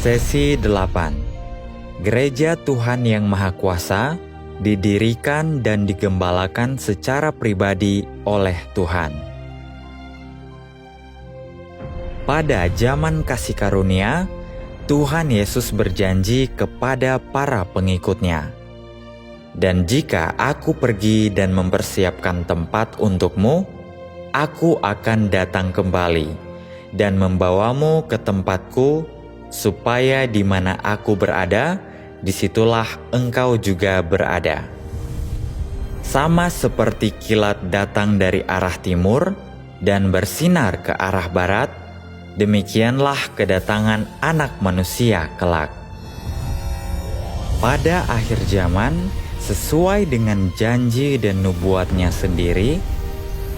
Sesi 8. Gereja Tuhan Yang Maha Kuasa didirikan dan digembalakan secara pribadi oleh Tuhan. Pada zaman kasih karunia, Tuhan Yesus berjanji kepada para pengikutnya, "Dan jika aku pergi dan mempersiapkan tempat untukmu, aku akan datang kembali dan membawamu ke tempatku, supaya di mana aku berada, disitulah engkau juga berada." Sama seperti kilat datang dari arah timur dan bersinar ke arah barat, demikianlah kedatangan Anak Manusia kelak. Pada akhir zaman, sesuai dengan janji dan nubuatnya sendiri,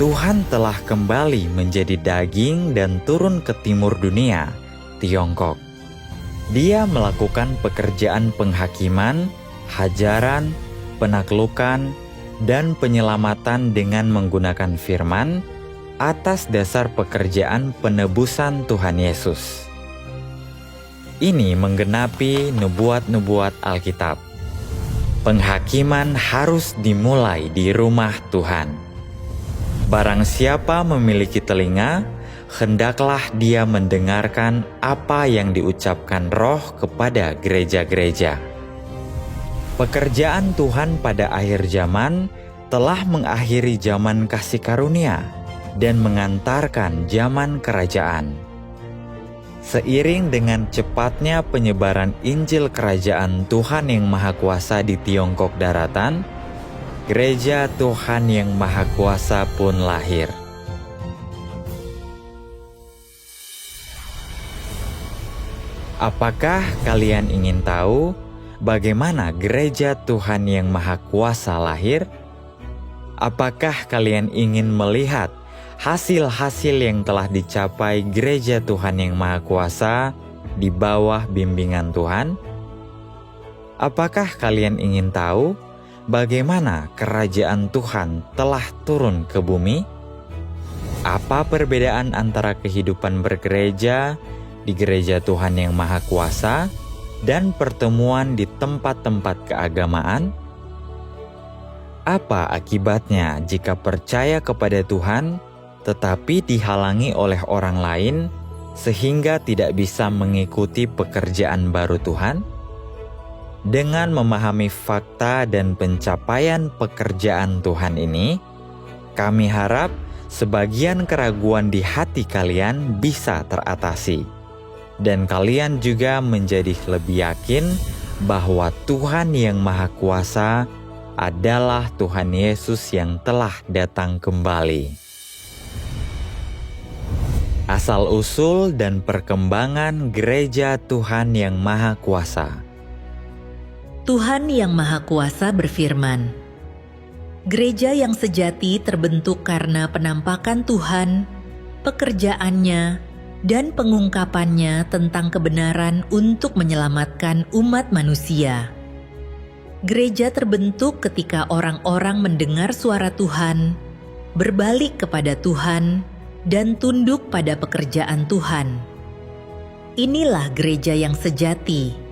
Tuhan telah kembali menjadi daging dan turun ke timur dunia, Tiongkok. Dia melakukan pekerjaan penghakiman, hajaran, penaklukan, dan penyelamatan dengan menggunakan firman atas dasar pekerjaan penebusan Tuhan Yesus. Ini menggenapi nubuat-nubuat Alkitab. Penghakiman harus dimulai di rumah Tuhan. Barang siapa memiliki telinga, hendaklah dia mendengarkan apa yang diucapkan Roh kepada gereja-gereja. Pekerjaan Tuhan pada akhir zaman telah mengakhiri zaman kasih karunia dan mengantarkan zaman kerajaan. Seiring dengan cepatnya penyebaran Injil Kerajaan Tuhan Yang Maha Kuasa di Tiongkok daratan, Gereja Tuhan Yang Maha Kuasa pun lahir. Apakah kalian ingin tahu bagaimana Gereja Tuhan Yang Maha Kuasa lahir? Apakah kalian ingin melihat hasil-hasil yang telah dicapai Gereja Tuhan Yang Maha Kuasa di bawah bimbingan Tuhan? Apakah kalian ingin tahu bagaimana kerajaan Tuhan telah turun ke bumi? Apa perbedaan antara kehidupan bergereja di Gereja Tuhan Yang Maha Kuasa dan pertemuan di tempat-tempat keagamaan? Apa akibatnya jika percaya kepada Tuhan tetapi dihalangi oleh orang lain sehingga tidak bisa mengikuti pekerjaan baru Tuhan? Dengan memahami fakta dan pencapaian pekerjaan Tuhan ini, kami harap sebagian keraguan di hati kalian bisa teratasi, dan kalian juga menjadi lebih yakin bahwa Tuhan Yang Maha Kuasa adalah Tuhan Yesus yang telah datang kembali. Asal-usul dan perkembangan Gereja Tuhan Yang Maha Kuasa. Tuhan Yang Maha Kuasa berfirman, "Gereja yang sejati terbentuk karena penampakan Tuhan, pekerjaannya, dan pengungkapannya tentang kebenaran untuk menyelamatkan umat manusia." Gereja terbentuk ketika orang-orang mendengar suara Tuhan, berbalik kepada Tuhan, dan tunduk pada pekerjaan Tuhan. Inilah gereja yang sejati.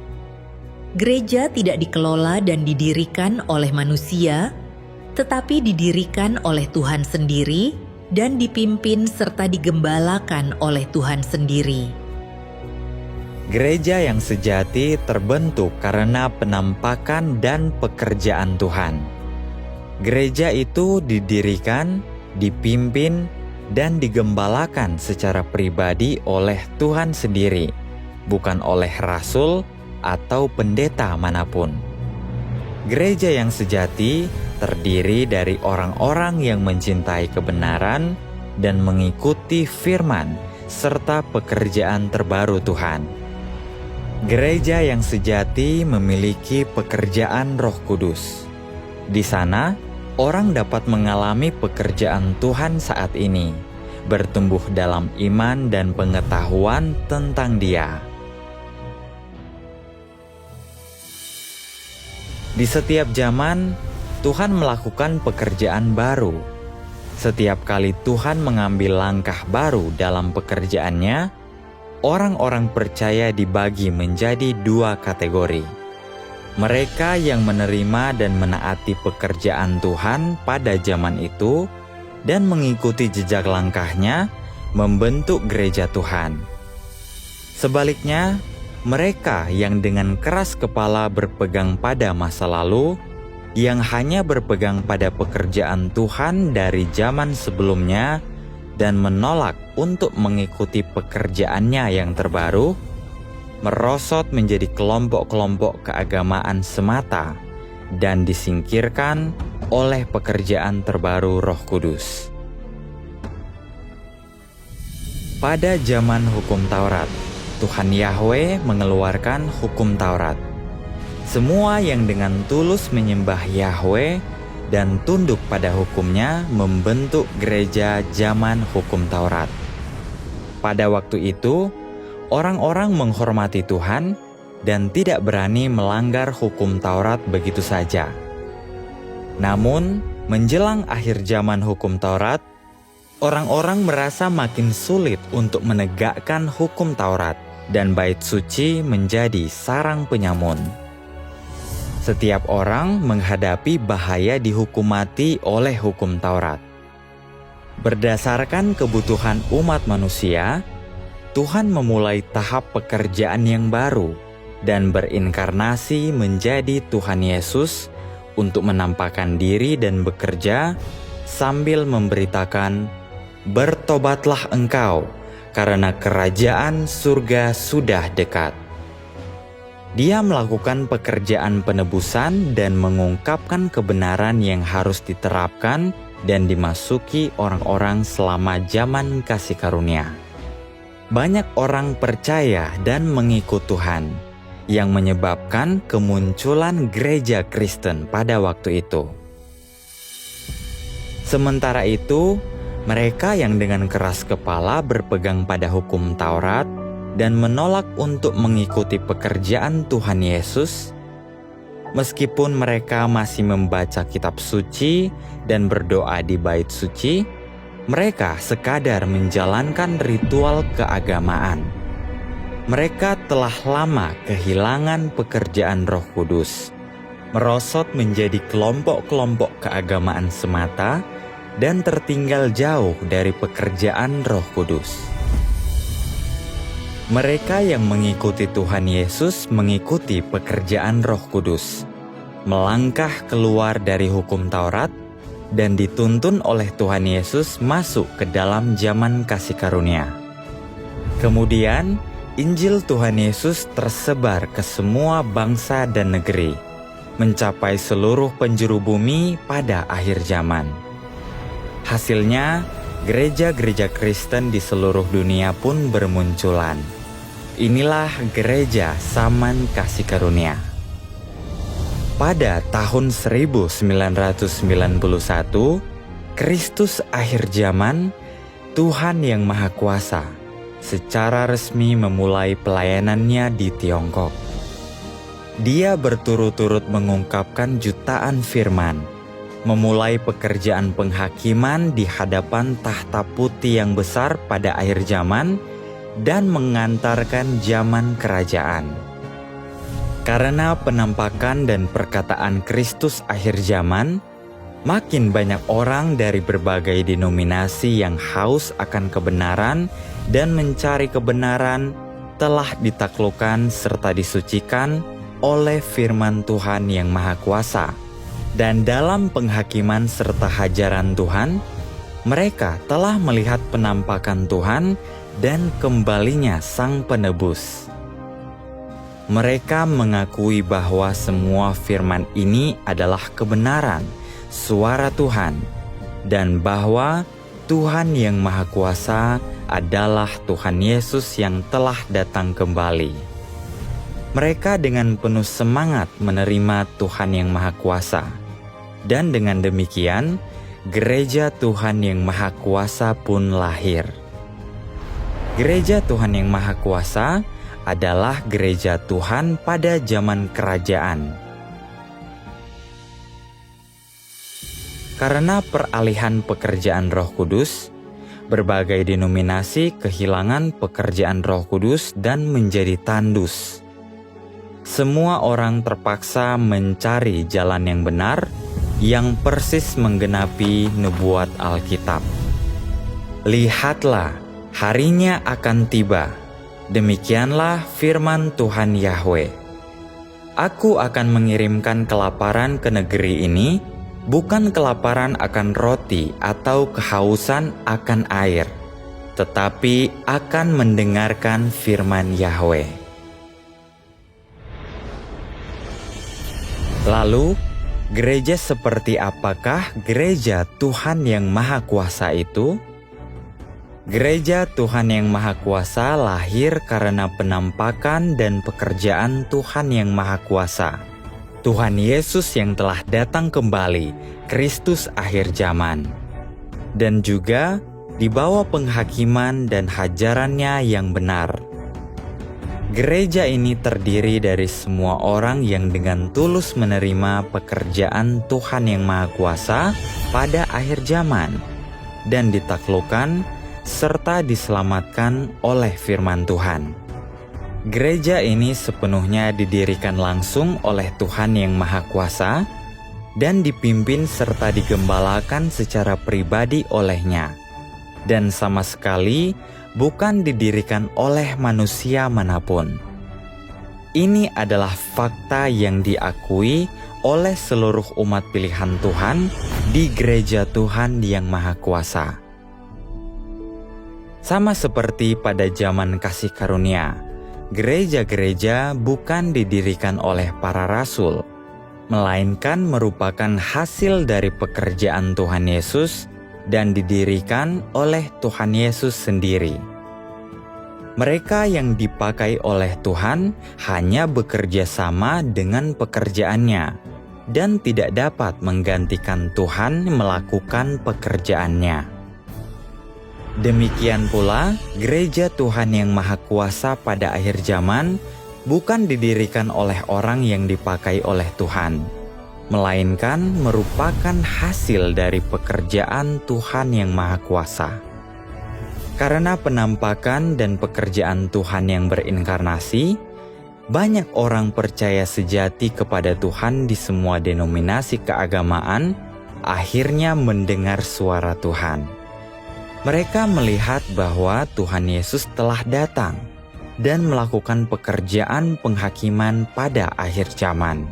Gereja tidak dikelola dan didirikan oleh manusia, tetapi didirikan oleh Tuhan sendiri dan dipimpin serta digembalakan oleh Tuhan sendiri. Gereja yang sejati terbentuk karena penampakan dan pekerjaan Tuhan. Gereja itu didirikan, dipimpin, dan digembalakan secara pribadi oleh Tuhan sendiri, bukan oleh rasul atau pendeta manapun. Gereja yang sejati terdiri dari orang-orang yang mencintai kebenaran dan mengikuti firman serta pekerjaan terbaru Tuhan. Gereja yang sejati memiliki pekerjaan Roh Kudus. Di sana, orang dapat mengalami pekerjaan Tuhan saat ini, bertumbuh dalam iman dan pengetahuan tentang Dia. Di setiap zaman, Tuhan melakukan pekerjaan baru. Setiap kali Tuhan mengambil langkah baru dalam pekerjaannya, orang-orang percaya dibagi menjadi dua kategori. Mereka yang menerima dan menaati pekerjaan Tuhan pada zaman itu dan mengikuti jejak langkahnya membentuk gereja Tuhan. Sebaliknya, mereka yang dengan keras kepala berpegang pada masa lalu, yang hanya berpegang pada pekerjaan Tuhan dari zaman sebelumnya dan menolak untuk mengikuti pekerjaannya yang terbaru, merosot menjadi kelompok-kelompok keagamaan semata dan disingkirkan oleh pekerjaan terbaru Roh Kudus. Pada zaman hukum Taurat, Tuhan Yahweh mengeluarkan hukum Taurat. Semua yang dengan tulus menyembah Yahweh dan tunduk pada hukumnya membentuk gereja zaman hukum Taurat. Pada waktu itu, orang-orang menghormati Tuhan dan tidak berani melanggar hukum Taurat begitu saja. Namun, menjelang akhir zaman hukum Taurat, orang-orang merasa makin sulit untuk menegakkan hukum Taurat dan bait suci menjadi sarang penyamun. Setiap orang menghadapi bahaya dihukum mati oleh hukum Taurat. Berdasarkan kebutuhan umat manusia, Tuhan memulai tahap pekerjaan yang baru dan berinkarnasi menjadi Tuhan Yesus untuk menampakkan diri dan bekerja sambil memberitakan, "Bertobatlah engkau, karena kerajaan surga sudah dekat." Dia melakukan pekerjaan penebusan dan mengungkapkan kebenaran yang harus diterapkan dan dimasuki orang-orang selama zaman kasih karunia. Banyak orang percaya dan mengikut Tuhan, yang menyebabkan kemunculan gereja Kristen pada waktu itu. Sementara itu, mereka yang dengan keras kepala berpegang pada hukum Taurat dan menolak untuk mengikuti pekerjaan Tuhan Yesus, meskipun mereka masih membaca kitab suci dan berdoa di bait suci, mereka sekadar menjalankan ritual keagamaan. Mereka telah lama kehilangan pekerjaan Roh Kudus, merosot menjadi kelompok-kelompok keagamaan semata dan tertinggal jauh dari pekerjaan Roh Kudus. Mereka yang mengikuti Tuhan Yesus mengikuti pekerjaan Roh Kudus, melangkah keluar dari hukum Taurat, dan dituntun oleh Tuhan Yesus masuk ke dalam zaman kasih karunia. Kemudian, Injil Tuhan Yesus tersebar ke semua bangsa dan negeri, mencapai seluruh penjuru bumi pada akhir zaman. Hasilnya, gereja-gereja Kristen di seluruh dunia pun bermunculan. Inilah gereja zaman kasih karunia. Pada tahun 1991, Kristus akhir zaman, Tuhan yang Maha Kuasa, secara resmi memulai pelayanannya di Tiongkok. Dia berturut-turut mengungkapkan jutaan firman, memulai pekerjaan penghakiman di hadapan tahta putih yang besar pada akhir zaman, dan mengantarkan zaman kerajaan. Karena penampakan dan perkataan Kristus akhir zaman, makin banyak orang dari berbagai denominasi yang haus akan kebenaran dan mencari kebenaran telah ditaklukkan serta disucikan oleh firman Tuhan yang Maha Kuasa. Dan dalam penghakiman serta hajaran Tuhan, mereka telah melihat penampakan Tuhan dan kembalinya Sang Penebus. Mereka mengakui bahwa semua firman ini adalah kebenaran, suara Tuhan, dan bahwa Tuhan yang Maha Kuasa adalah Tuhan Yesus yang telah datang kembali. Mereka dengan penuh semangat menerima Tuhan yang Maha Kuasa, dan dengan demikian, gereja Tuhan yang Maha Kuasa pun lahir. Gereja Tuhan yang Maha Kuasa adalah gereja Tuhan pada zaman kerajaan. Karena peralihan pekerjaan Roh Kudus, Berbagai denominasi kehilangan pekerjaan Roh Kudus dan menjadi tandus. Semua orang terpaksa mencari jalan yang benar, yang persis menggenapi nubuat Alkitab. Lihatlah, harinya akan tiba. Demikianlah firman Tuhan Yahweh. Aku akan mengirimkan kelaparan ke negeri ini, bukan kelaparan akan roti atau kehausan akan air, tetapi akan mendengarkan firman Yahweh. Lalu, gereja seperti apakah gereja Tuhan yang Maha Kuasa itu? Gereja Tuhan yang Maha Kuasa lahir karena penampakan dan pekerjaan Tuhan yang Maha Kuasa. Tuhan Yesus yang telah datang kembali, Kristus akhir zaman. Dan juga di bawah penghakiman dan hajarannya yang benar. Gereja ini terdiri dari semua orang yang dengan tulus menerima pekerjaan Tuhan yang Maha Kuasa pada akhir zaman dan ditaklukkan serta diselamatkan oleh firman Tuhan. Gereja ini sepenuhnya didirikan langsung oleh Tuhan yang Maha Kuasa dan dipimpin serta digembalakan secara pribadi olehnya, dan sama sekali bukan didirikan oleh manusia manapun. Ini adalah fakta yang diakui oleh seluruh umat pilihan Tuhan di gereja Tuhan yang Maha Kuasa. Sama seperti pada zaman kasih karunia, gereja-gereja bukan didirikan oleh para rasul, melainkan merupakan hasil dari pekerjaan Tuhan Yesus dan didirikan oleh Tuhan Yesus sendiri. Mereka yang dipakai oleh Tuhan hanya bekerja sama dengan pekerjaannya dan tidak dapat menggantikan Tuhan melakukan pekerjaannya. Demikian pula, gereja Tuhan yang Maha Kuasa pada akhir zaman bukan didirikan oleh orang yang dipakai oleh Tuhan, melainkan merupakan hasil dari pekerjaan Tuhan yang Maha Kuasa. Karena penampakan dan pekerjaan Tuhan yang berinkarnasi, banyak orang percaya sejati kepada Tuhan di semua denominasi keagamaan akhirnya mendengar suara Tuhan. Mereka melihat bahwa Tuhan Yesus telah datang dan melakukan pekerjaan penghakiman pada akhir zaman.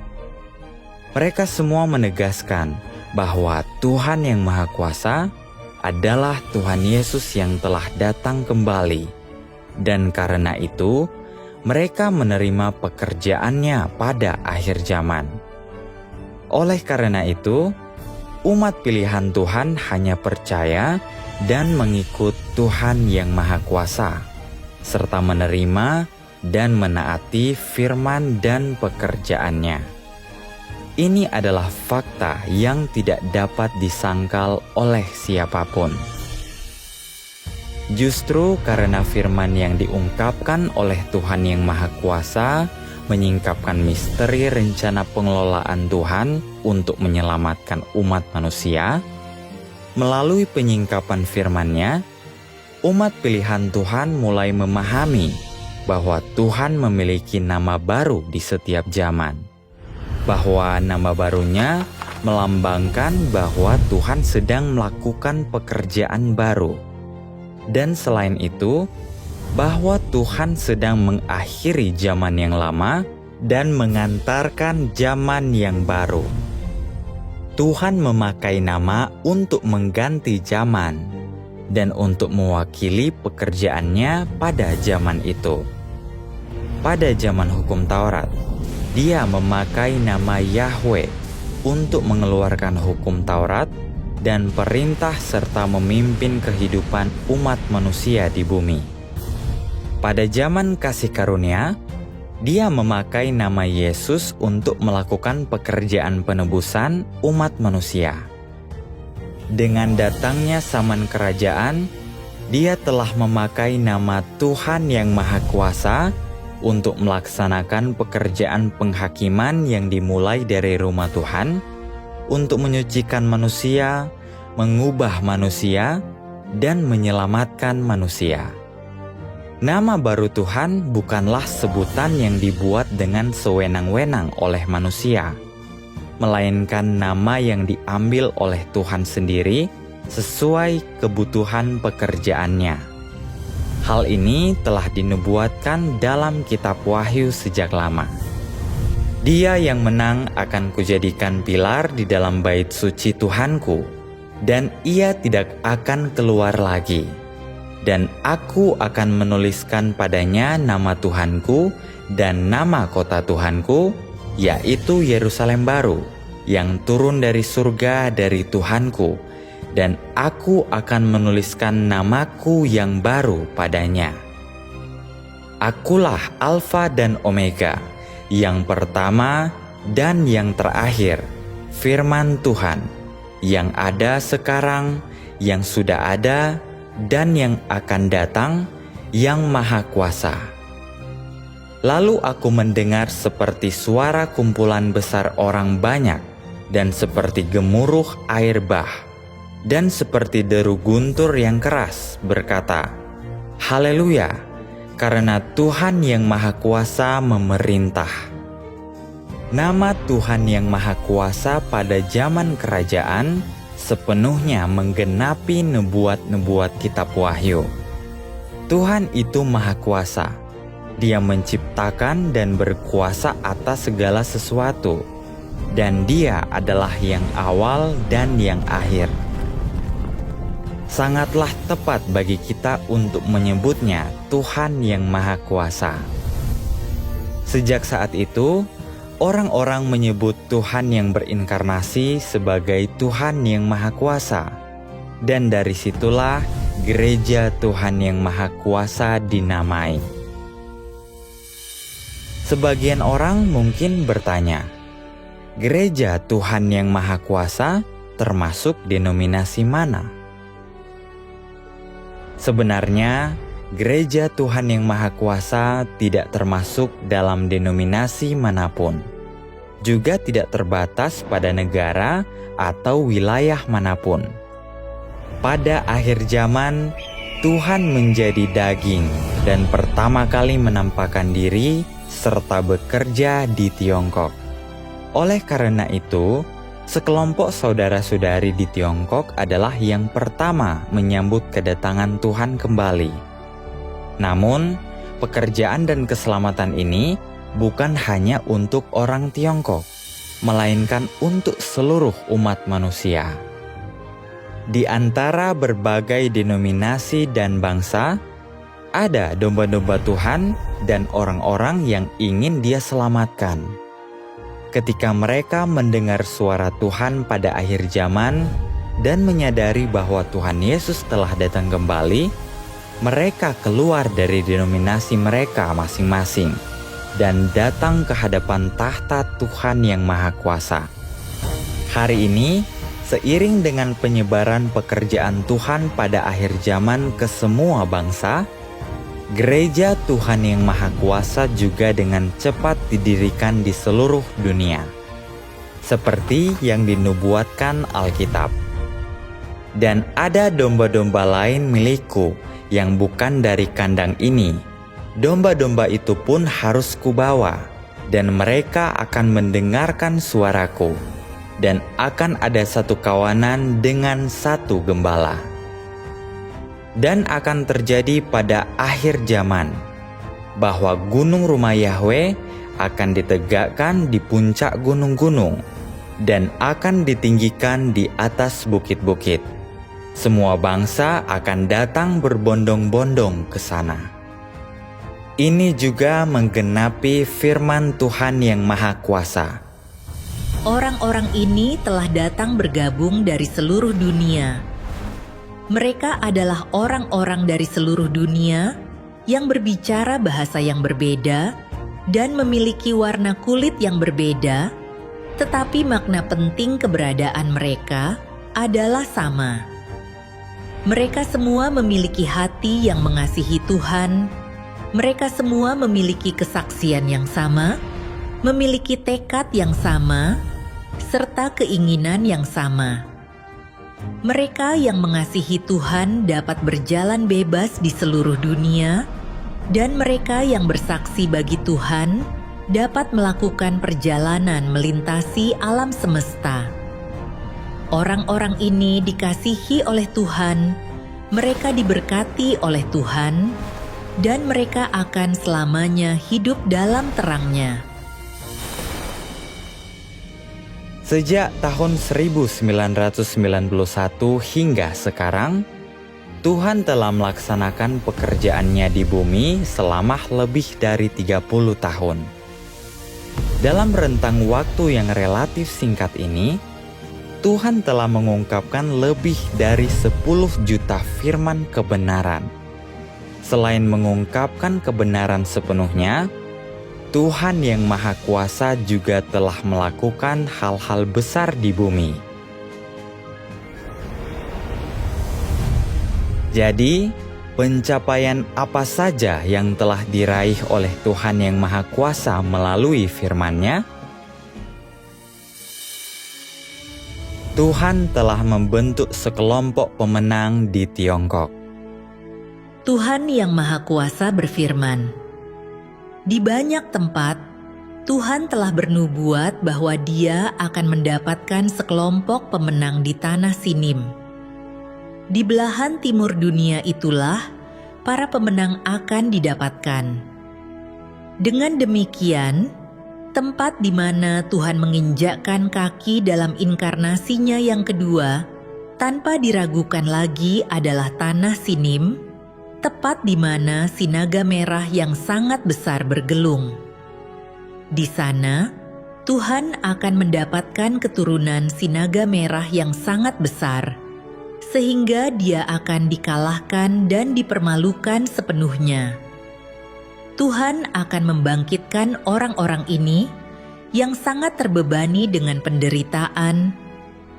Mereka semua menegaskan bahwa Tuhan yang Maha Kuasa adalah Tuhan Yesus yang telah datang kembali, dan karena itu mereka menerima pekerjaannya pada akhir zaman. Oleh karena itu, umat pilihan Tuhan hanya percaya dan mengikut Tuhan yang Maha Kuasa, serta menerima dan menaati firman dan pekerjaannya. Ini adalah fakta yang tidak dapat disangkal oleh siapapun. Justru karena firman yang diungkapkan oleh Tuhan yang Maha Kuasa menyingkapkan misteri rencana pengelolaan Tuhan untuk menyelamatkan umat manusia, melalui penyingkapan firman-Nya, umat pilihan Tuhan mulai memahami bahwa Tuhan memiliki nama baru di setiap zaman, bahwa nama barunya melambangkan bahwa Tuhan sedang melakukan pekerjaan baru, dan selain itu, bahwa Tuhan sedang mengakhiri zaman yang lama dan mengantarkan zaman yang baru. Tuhan memakai nama untuk mengganti zaman dan untuk mewakili pekerjaannya pada zaman itu. Pada zaman hukum Taurat, Dia memakai nama Yahweh untuk mengeluarkan hukum Taurat dan perintah serta memimpin kehidupan umat manusia di bumi. Pada zaman kasih karunia, Dia memakai nama Yesus untuk melakukan pekerjaan penebusan umat manusia. Dengan datangnya zaman kerajaan, Dia telah memakai nama Tuhan yang Maha Kuasa untuk melaksanakan pekerjaan penghakiman yang dimulai dari rumah Tuhan, untuk menyucikan manusia, mengubah manusia, dan menyelamatkan manusia. Nama baru Tuhan bukanlah sebutan yang dibuat dengan sewenang-wenang oleh manusia, melainkan nama yang diambil oleh Tuhan sendiri sesuai kebutuhan pekerjaannya. Hal ini telah dinubuatkan dalam kitab Wahyu sejak lama. Dia yang menang akan kujadikan pilar di dalam bait suci Tuhanku, dan ia tidak akan keluar lagi. Dan aku akan menuliskan padanya nama Tuhanku dan nama kota Tuhanku, yaitu Yerusalem baru, yang turun dari surga dari Tuhanku, dan aku akan menuliskan namaku yang baru padanya. Akulah Alfa dan Omega, yang pertama dan yang terakhir, firman Tuhan, yang ada sekarang, yang sudah ada, dan yang akan datang, yang Maha Kuasa. Lalu aku mendengar seperti suara kumpulan besar orang banyak, dan seperti gemuruh air bah, dan seperti deru guntur yang keras, berkata, Haleluya! Karena Tuhan yang Maha Kuasa memerintah. Nama Tuhan yang Maha Kuasa pada zaman kerajaan sepenuhnya menggenapi nubuat-nubuat kitab Wahyu. Tuhan itu Maha Kuasa. Dia menciptakan dan berkuasa atas segala sesuatu, dan Dia adalah yang awal dan yang akhir. Sangatlah tepat bagi kita untuk menyebutnya Tuhan yang Maha Kuasa. Sejak saat itu, orang-orang menyebut Tuhan yang berinkarnasi sebagai Tuhan yang Maha Kuasa. Dan dari situlah Gereja Tuhan yang Maha Kuasa dinamai. Sebagian orang mungkin bertanya, Gereja Tuhan yang Maha Kuasa termasuk denominasi mana? Sebenarnya, Gereja Tuhan yang Maha Kuasa tidak termasuk dalam denominasi manapun. Juga tidak terbatas pada negara atau wilayah manapun. Pada akhir zaman, Tuhan menjadi daging dan pertama kali menampakkan diri serta bekerja di Tiongkok. Oleh karena itu, sekelompok saudara-saudari di Tiongkok adalah yang pertama menyambut kedatangan Tuhan kembali. Namun, pekerjaan dan keselamatan ini bukan hanya untuk orang Tiongkok, melainkan untuk seluruh umat manusia. Di antara berbagai denominasi dan bangsa, ada domba-domba Tuhan dan orang-orang yang ingin Dia selamatkan. Ketika mereka mendengar suara Tuhan pada akhir zaman dan menyadari bahwa Tuhan Yesus telah datang kembali, mereka keluar dari denominasi mereka masing-masing dan datang ke hadapan tahta Tuhan yang Maha Kuasa. Hari ini, seiring dengan penyebaran pekerjaan Tuhan pada akhir zaman ke semua bangsa, Gereja Tuhan yang Maha Kuasa juga dengan cepat didirikan di seluruh dunia, seperti yang dinubuatkan Alkitab. Dan ada domba-domba lain milikku yang bukan dari kandang ini. Domba-domba itu pun harus kubawa, dan mereka akan mendengarkan suaraku, dan akan ada satu kawanan dengan satu gembala. Dan akan terjadi pada akhir zaman, bahwa gunung rumah Yahweh akan ditegakkan di puncak gunung-gunung, dan akan ditinggikan di atas bukit-bukit. Semua bangsa akan datang berbondong-bondong ke sana. Ini juga menggenapi firman Tuhan yang Maha Kuasa. Orang-orang ini telah datang bergabung dari seluruh dunia. Mereka adalah orang-orang dari seluruh dunia yang berbicara bahasa yang berbeda dan memiliki warna kulit yang berbeda, tetapi makna penting keberadaan mereka adalah sama. Mereka semua memiliki hati yang mengasihi Tuhan. Mereka semua memiliki kesaksian yang sama, memiliki tekad yang sama, serta keinginan yang sama. Mereka yang mengasihi Tuhan dapat berjalan bebas di seluruh dunia, dan mereka yang bersaksi bagi Tuhan dapat melakukan perjalanan melintasi alam semesta. Orang-orang ini dikasihi oleh Tuhan, mereka diberkati oleh Tuhan, dan mereka akan selamanya hidup dalam terang-Nya. Sejak tahun 1991 hingga sekarang, Tuhan telah melaksanakan pekerjaannya di bumi selama lebih dari 30 tahun. Dalam rentang waktu yang relatif singkat ini, Tuhan telah mengungkapkan lebih dari 10 juta firman kebenaran. Selain mengungkapkan kebenaran sepenuhnya, Tuhan yang Maha Kuasa juga telah melakukan hal-hal besar di bumi. Jadi, pencapaian apa saja yang telah diraih oleh Tuhan yang Maha Kuasa melalui firman-Nya? Tuhan telah membentuk sekelompok pemenang di Tiongkok. Tuhan yang Maha Kuasa berfirman, di banyak tempat, Tuhan telah bernubuat bahwa Dia akan mendapatkan sekelompok pemenang di tanah Sinim. Di belahan timur dunia itulah para pemenang akan didapatkan. Dengan demikian, tempat di mana Tuhan menginjakkan kaki dalam inkarnasinya yang kedua, tanpa diragukan lagi adalah tanah Sinim, tepat di mana si naga merah yang sangat besar bergelung. Di sana, Tuhan akan mendapatkan keturunan si naga merah yang sangat besar, sehingga dia akan dikalahkan dan dipermalukan sepenuhnya. Tuhan akan membangkitkan orang-orang ini yang sangat terbebani dengan penderitaan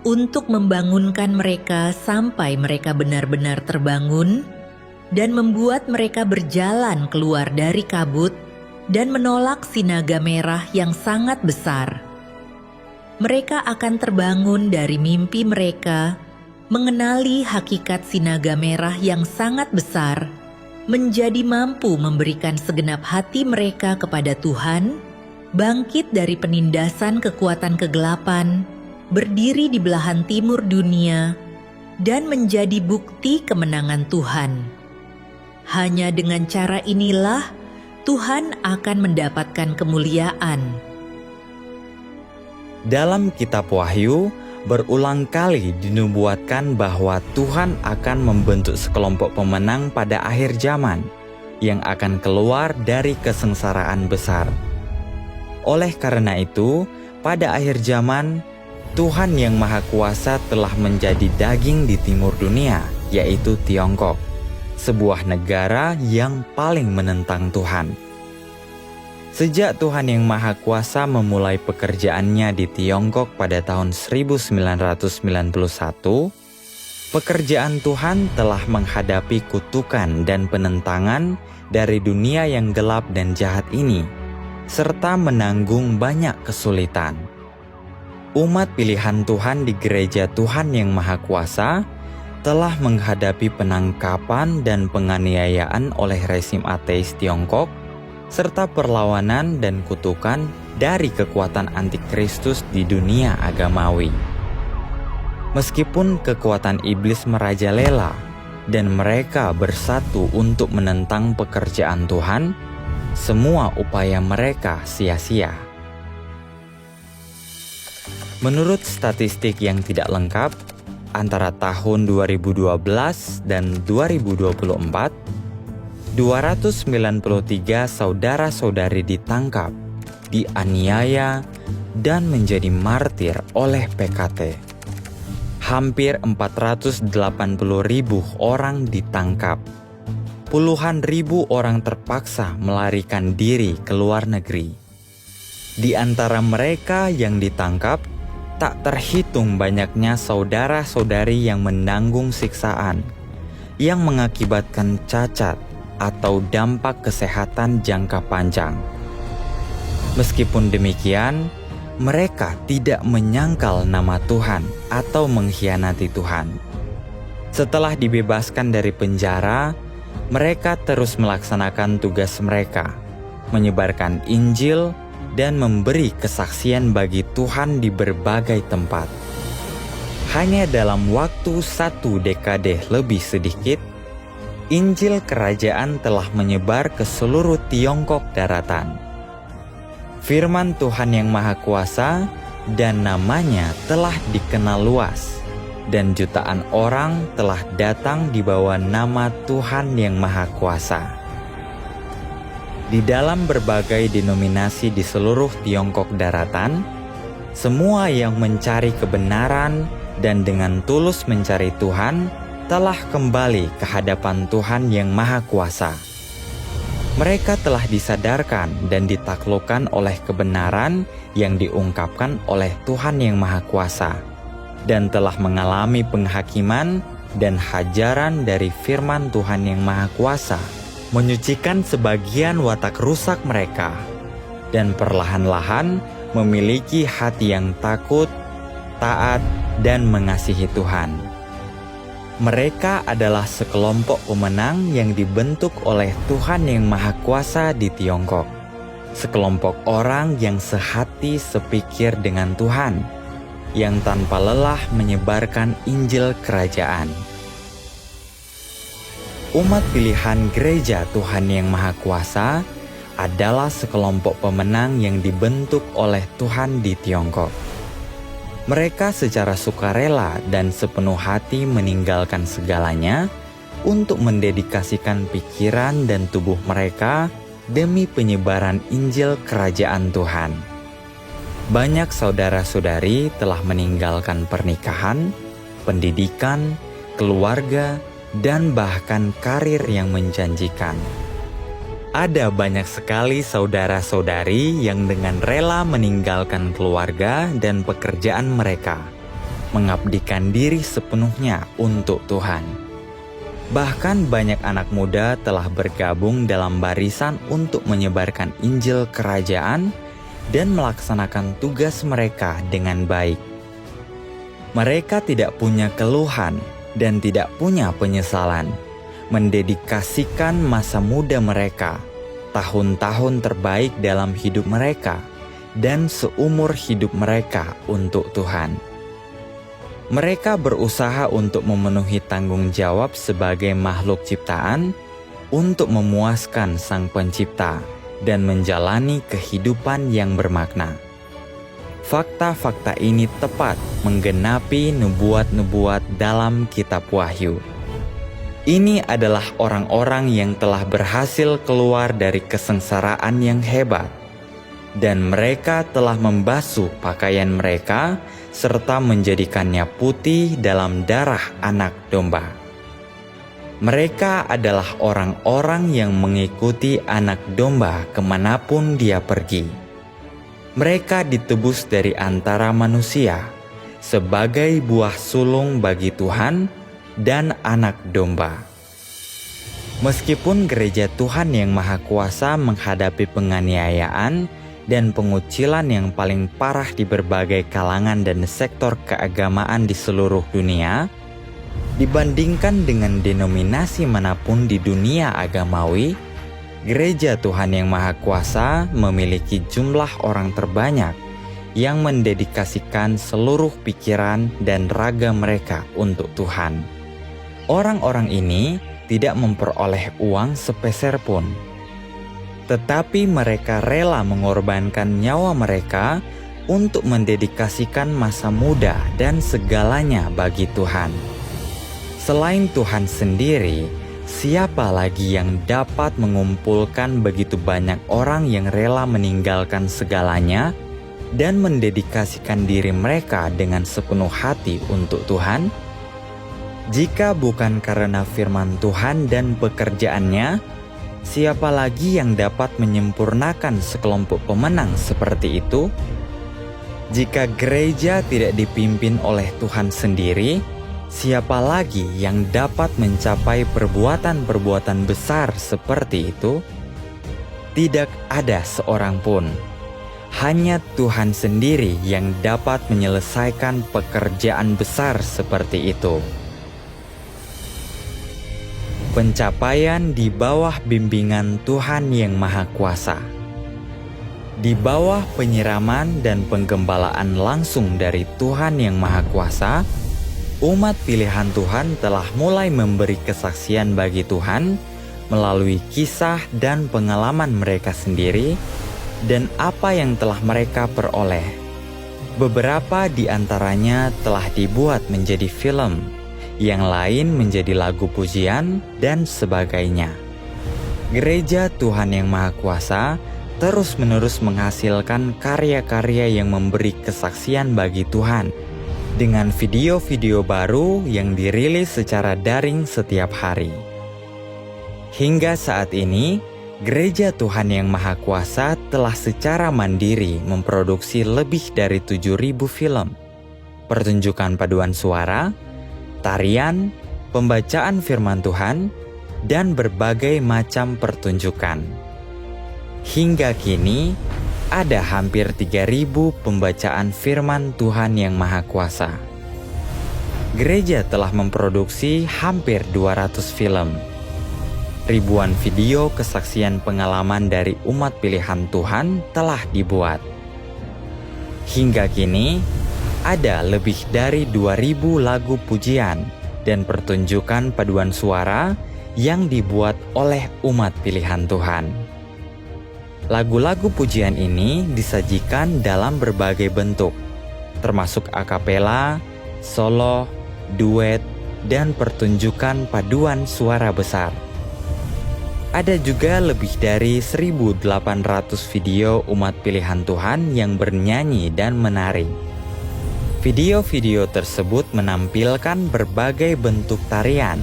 untuk membangunkan mereka sampai mereka benar-benar terbangun dan membuat mereka berjalan keluar dari kabut dan menolak si naga merah yang sangat besar. Mereka akan terbangun dari mimpi mereka, mengenali hakikat si naga merah yang sangat besar, menjadi mampu memberikan segenap hati mereka kepada Tuhan, bangkit dari penindasan kekuatan kegelapan, berdiri di belahan timur dunia, dan menjadi bukti kemenangan Tuhan. Hanya dengan cara inilah Tuhan akan mendapatkan kemuliaan. Dalam kitab Wahyu, berulang kali dinubuatkan bahwa Tuhan akan membentuk sekelompok pemenang pada akhir zaman yang akan keluar dari kesengsaraan besar. Oleh karena itu, pada akhir zaman, Tuhan yang Maha Kuasa telah menjadi daging di timur dunia, yaitu Tiongkok, sebuah negara yang paling menentang Tuhan. Sejak Tuhan yang Maha Kuasa memulai pekerjaannya di Tiongkok pada tahun 1991, pekerjaan Tuhan telah menghadapi kutukan dan penentangan dari dunia yang gelap dan jahat ini, serta menanggung banyak kesulitan. Umat pilihan Tuhan di Gereja Tuhan yang Maha Kuasa telah menghadapi penangkapan dan penganiayaan oleh rezim ateis Tiongkok, serta perlawanan dan kutukan dari kekuatan antikristus di dunia agamawi. Meskipun kekuatan iblis merajalela dan mereka bersatu untuk menentang pekerjaan Tuhan, semua upaya mereka sia-sia. Menurut statistik yang tidak lengkap, antara tahun 2012 dan 2024, 293 saudara-saudari ditangkap, dianiaya, dan menjadi martir oleh PKT. Hampir 480.000 orang ditangkap. Puluhan ribu orang terpaksa melarikan diri ke luar negeri. Di antara mereka yang ditangkap, tak terhitung banyaknya saudara-saudari yang menanggung siksaan, yang mengakibatkan cacat atau dampak kesehatan jangka panjang. Meskipun demikian, mereka tidak menyangkal nama Tuhan atau mengkhianati Tuhan. Setelah dibebaskan dari penjara, mereka terus melaksanakan tugas mereka, menyebarkan Injil dan memberi kesaksian bagi Tuhan di berbagai tempat. Hanya dalam waktu 1 dekade lebih sedikit, Injil Kerajaan telah menyebar ke seluruh Tiongkok daratan. Firman Tuhan yang Maha Kuasa dan namanya telah dikenal luas, dan jutaan orang telah datang di bawah nama Tuhan yang Maha Kuasa. Di dalam berbagai denominasi di seluruh Tiongkok daratan, semua yang mencari kebenaran dan dengan tulus mencari Tuhan telah kembali ke hadapan Tuhan yang Maha Kuasa. Mereka telah disadarkan dan ditaklukkan oleh kebenaran yang diungkapkan oleh Tuhan yang Maha Kuasa, dan telah mengalami penghakiman dan hajaran dari firman Tuhan yang Maha Kuasa, menyucikan sebagian watak rusak mereka, dan perlahan-lahan memiliki hati yang takut, taat, dan mengasihi Tuhan. Mereka adalah sekelompok pemenang yang dibentuk oleh Tuhan yang Maha Kuasa di Tiongkok. Sekelompok orang yang sehati sepikir dengan Tuhan, yang tanpa lelah menyebarkan Injil Kerajaan. Umat pilihan Gereja Tuhan yang Maha Kuasa adalah sekelompok pemenang yang dibentuk oleh Tuhan di Tiongkok. Mereka secara sukarela dan sepenuh hati meninggalkan segalanya untuk mendedikasikan pikiran dan tubuh mereka demi penyebaran Injil Kerajaan Tuhan. Banyak saudara-saudari telah meninggalkan pernikahan, pendidikan, keluarga, dan bahkan karir yang menjanjikan. Ada banyak sekali saudara-saudari yang dengan rela meninggalkan keluarga dan pekerjaan mereka, mengabdikan diri sepenuhnya untuk Tuhan. Bahkan banyak anak muda telah bergabung dalam barisan untuk menyebarkan Injil Kerajaan dan melaksanakan tugas mereka dengan baik. Mereka tidak punya keluhan dan tidak punya penyesalan, mendedikasikan masa muda mereka, tahun-tahun terbaik dalam hidup mereka, dan seumur hidup mereka untuk Tuhan. Mereka berusaha untuk memenuhi tanggung jawab sebagai makhluk ciptaan untuk memuaskan Sang Pencipta dan menjalani kehidupan yang bermakna. Fakta-fakta ini tepat menggenapi nubuat-nubuat dalam Kitab Wahyu. Ini adalah orang-orang yang telah berhasil keluar dari kesengsaraan yang hebat, dan mereka telah membasuh pakaian mereka serta menjadikannya putih dalam darah Anak Domba. Mereka adalah orang-orang yang mengikuti Anak Domba kemanapun dia pergi. Mereka ditebus dari antara manusia sebagai buah sulung bagi Tuhan dan Anak Domba. Meskipun Gereja Tuhan yang Maha Kuasa menghadapi penganiayaan dan pengucilan yang paling parah di berbagai kalangan dan sektor keagamaan di seluruh dunia, dibandingkan dengan denominasi manapun di dunia agamawi, Gereja Tuhan yang Maha Kuasa memiliki jumlah orang terbanyak yang mendedikasikan seluruh pikiran dan raga mereka untuk Tuhan. Orang-orang ini tidak memperoleh uang sepeser pun, tetapi mereka rela mengorbankan nyawa mereka untuk mendedikasikan masa muda dan segalanya bagi Tuhan. Selain Tuhan sendiri, siapa lagi yang dapat mengumpulkan begitu banyak orang yang rela meninggalkan segalanya dan mendedikasikan diri mereka dengan sepenuh hati untuk Tuhan? Jika bukan karena firman Tuhan dan pekerjaannya, siapa lagi yang dapat menyempurnakan sekelompok pemenang seperti itu? Jika gereja tidak dipimpin oleh Tuhan sendiri, siapa lagi yang dapat mencapai perbuatan-perbuatan besar seperti itu? Tidak ada seorang pun. Hanya Tuhan sendiri yang dapat menyelesaikan pekerjaan besar seperti itu. Pencapaian di bawah bimbingan Tuhan yang Maha Kuasa. Di bawah penyiraman dan penggembalaan langsung dari Tuhan yang Maha Kuasa, umat pilihan Tuhan telah mulai memberi kesaksian bagi Tuhan melalui kisah dan pengalaman mereka sendiri dan apa yang telah mereka peroleh. Beberapa di antaranya telah dibuat menjadi film, yang lain menjadi lagu pujian, dan sebagainya. Gereja Tuhan yang Maha Kuasa terus-menerus menghasilkan karya-karya yang memberi kesaksian bagi Tuhan, dengan video-video baru yang dirilis secara daring setiap hari. Hingga saat ini, Gereja Tuhan yang Maha Kuasa telah secara mandiri memproduksi lebih dari 7.000 film, pertunjukan paduan suara, tarian, pembacaan firman Tuhan, dan berbagai macam pertunjukan. Hingga kini, ada hampir 3.000 pembacaan firman Tuhan yang Maha Kuasa. Gereja telah memproduksi hampir 200 film. Ribuan video kesaksian pengalaman dari umat pilihan Tuhan telah dibuat. Hingga kini, ada lebih dari 2.000 lagu pujian dan pertunjukan paduan suara yang dibuat oleh umat pilihan Tuhan. Lagu-lagu pujian ini disajikan dalam berbagai bentuk, termasuk akapela, solo, duet, dan pertunjukan paduan suara besar. Ada juga lebih dari 1.800 video umat pilihan Tuhan yang bernyanyi dan menari. Video-video tersebut menampilkan berbagai bentuk tarian,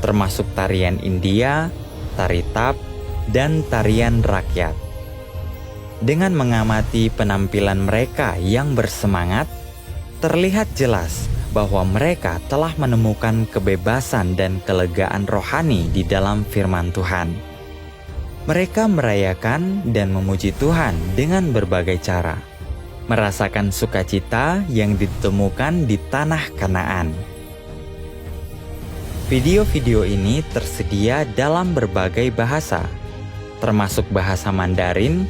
termasuk tarian India, tari tap, dan tarian rakyat. Dengan mengamati penampilan mereka yang bersemangat, terlihat jelas bahwa mereka telah menemukan kebebasan dan kelegaan rohani di dalam firman Tuhan. Mereka merayakan dan memuji Tuhan dengan berbagai cara, merasakan sukacita yang ditemukan di tanah Kanaan. Video-video ini tersedia dalam berbagai bahasa, termasuk bahasa Mandarin,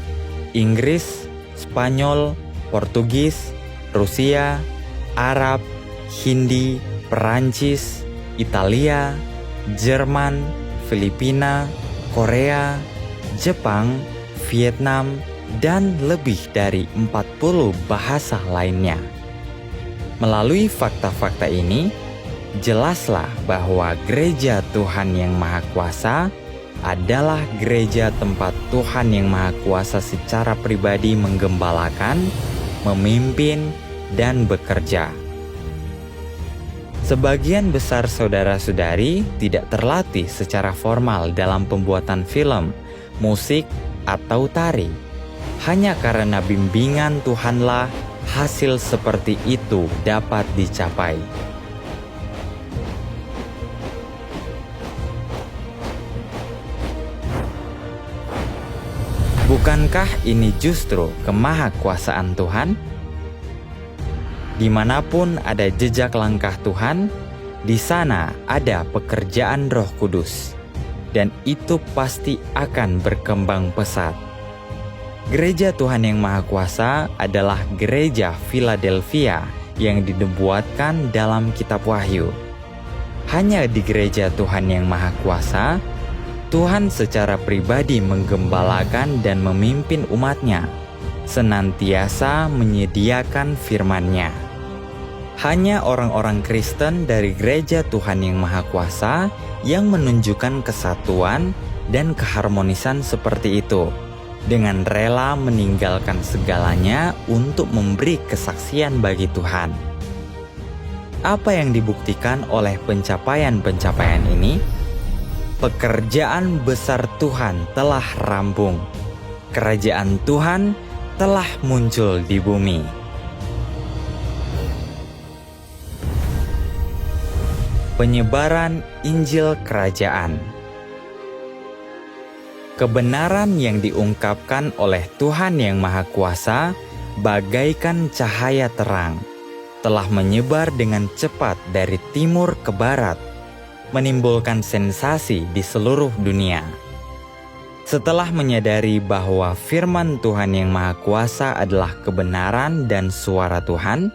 Inggris, Spanyol, Portugis, Rusia, Arab, Hindi, Perancis, Italia, Jerman, Filipina, Korea, Jepang, Vietnam, dan lebih dari 40 bahasa lainnya. Melalui fakta-fakta ini, jelaslah bahwa Gereja Tuhan yang Maha Kuasa adalah gereja tempat Tuhan yang Maha Kuasa secara pribadi menggembalakan, memimpin, dan bekerja. Sebagian besar saudara-saudari tidak terlatih secara formal dalam pembuatan film, musik, atau tari. Hanya karena bimbingan Tuhanlah hasil seperti itu dapat dicapai. Bukankah ini justru kemahakuasaan Tuhan? Dimanapun ada jejak langkah Tuhan, di sana ada pekerjaan Roh Kudus, dan itu pasti akan berkembang pesat. Gereja Tuhan yang Maha Kuasa adalah gereja Philadelphia yang dinubuatkan dalam kitab Wahyu. Hanya di gereja Tuhan yang Maha Kuasa, Tuhan secara pribadi menggembalakan dan memimpin umatnya, senantiasa menyediakan firman-Nya. Hanya orang-orang Kristen dari gereja Tuhan yang Maha Kuasa yang menunjukkan kesatuan dan keharmonisan seperti itu, dengan rela meninggalkan segalanya untuk memberi kesaksian bagi Tuhan. Apa yang dibuktikan oleh pencapaian-pencapaian ini? Pekerjaan besar Tuhan telah rampung. Kerajaan Tuhan telah muncul di bumi. Penyebaran Injil Kerajaan. Kebenaran yang diungkapkan oleh Tuhan Yang Maha Kuasa bagaikan cahaya terang, telah menyebar dengan cepat dari timur ke barat, menimbulkan sensasi di seluruh dunia. Setelah menyadari bahwa firman Tuhan Yang Maha Kuasa adalah kebenaran dan suara Tuhan,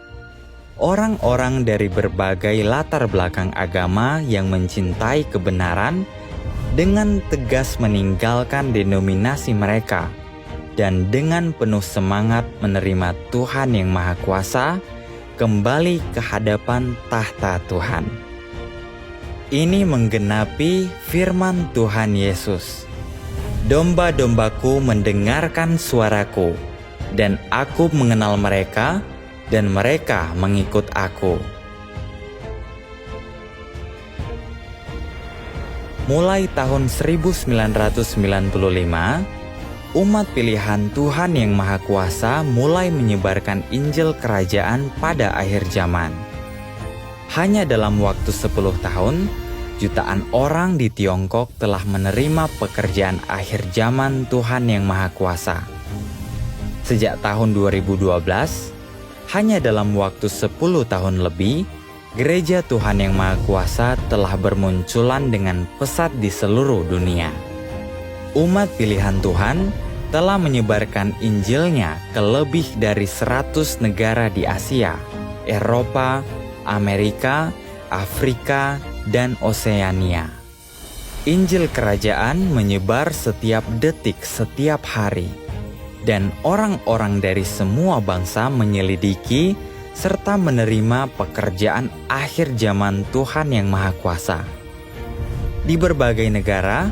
orang-orang dari berbagai latar belakang agama yang mencintai kebenaran dengan tegas meninggalkan denominasi mereka dan dengan penuh semangat menerima Tuhan Yang Maha Kuasa kembali ke hadapan tahta Tuhan. Ini menggenapi firman Tuhan Yesus. Domba-dombaku mendengarkan suaraku, dan aku mengenal mereka, dan mereka mengikut aku. Mulai tahun 1995, umat pilihan Tuhan Yang Maha Kuasa mulai menyebarkan Injil Kerajaan pada akhir zaman. Hanya dalam waktu 10 tahun, jutaan orang di Tiongkok telah menerima pekerjaan akhir zaman Tuhan Yang Maha Kuasa. Sejak tahun 2012, hanya dalam waktu 10 tahun lebih, Gereja Tuhan Yang Maha Kuasa telah bermunculan dengan pesat di seluruh dunia. Umat pilihan Tuhan telah menyebarkan Injilnya ke lebih dari 100 negara di Asia, Eropa, Amerika, Afrika, dan Oseania. Injil Kerajaan menyebar setiap detik setiap hari, dan orang-orang dari semua bangsa menyelidiki serta menerima pekerjaan akhir zaman Tuhan Yang Maha Kuasa. Di berbagai negara,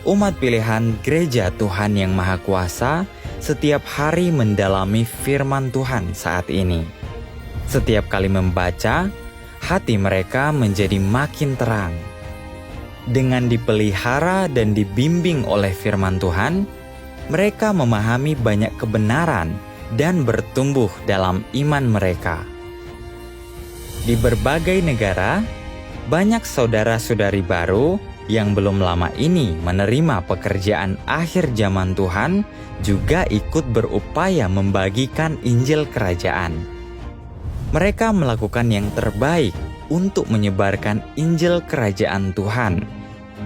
umat pilihan Gereja Tuhan Yang Maha Kuasa setiap hari mendalami firman Tuhan saat ini. Setiap kali membaca, hati mereka menjadi makin terang. Dengan dipelihara dan dibimbing oleh firman Tuhan, mereka memahami banyak kebenaran dan bertumbuh dalam iman mereka. Di berbagai negara, banyak saudara-saudari baru yang belum lama ini menerima pekerjaan akhir zaman Tuhan juga ikut berupaya membagikan Injil Kerajaan. Mereka melakukan yang terbaik untuk menyebarkan Injil Kerajaan Tuhan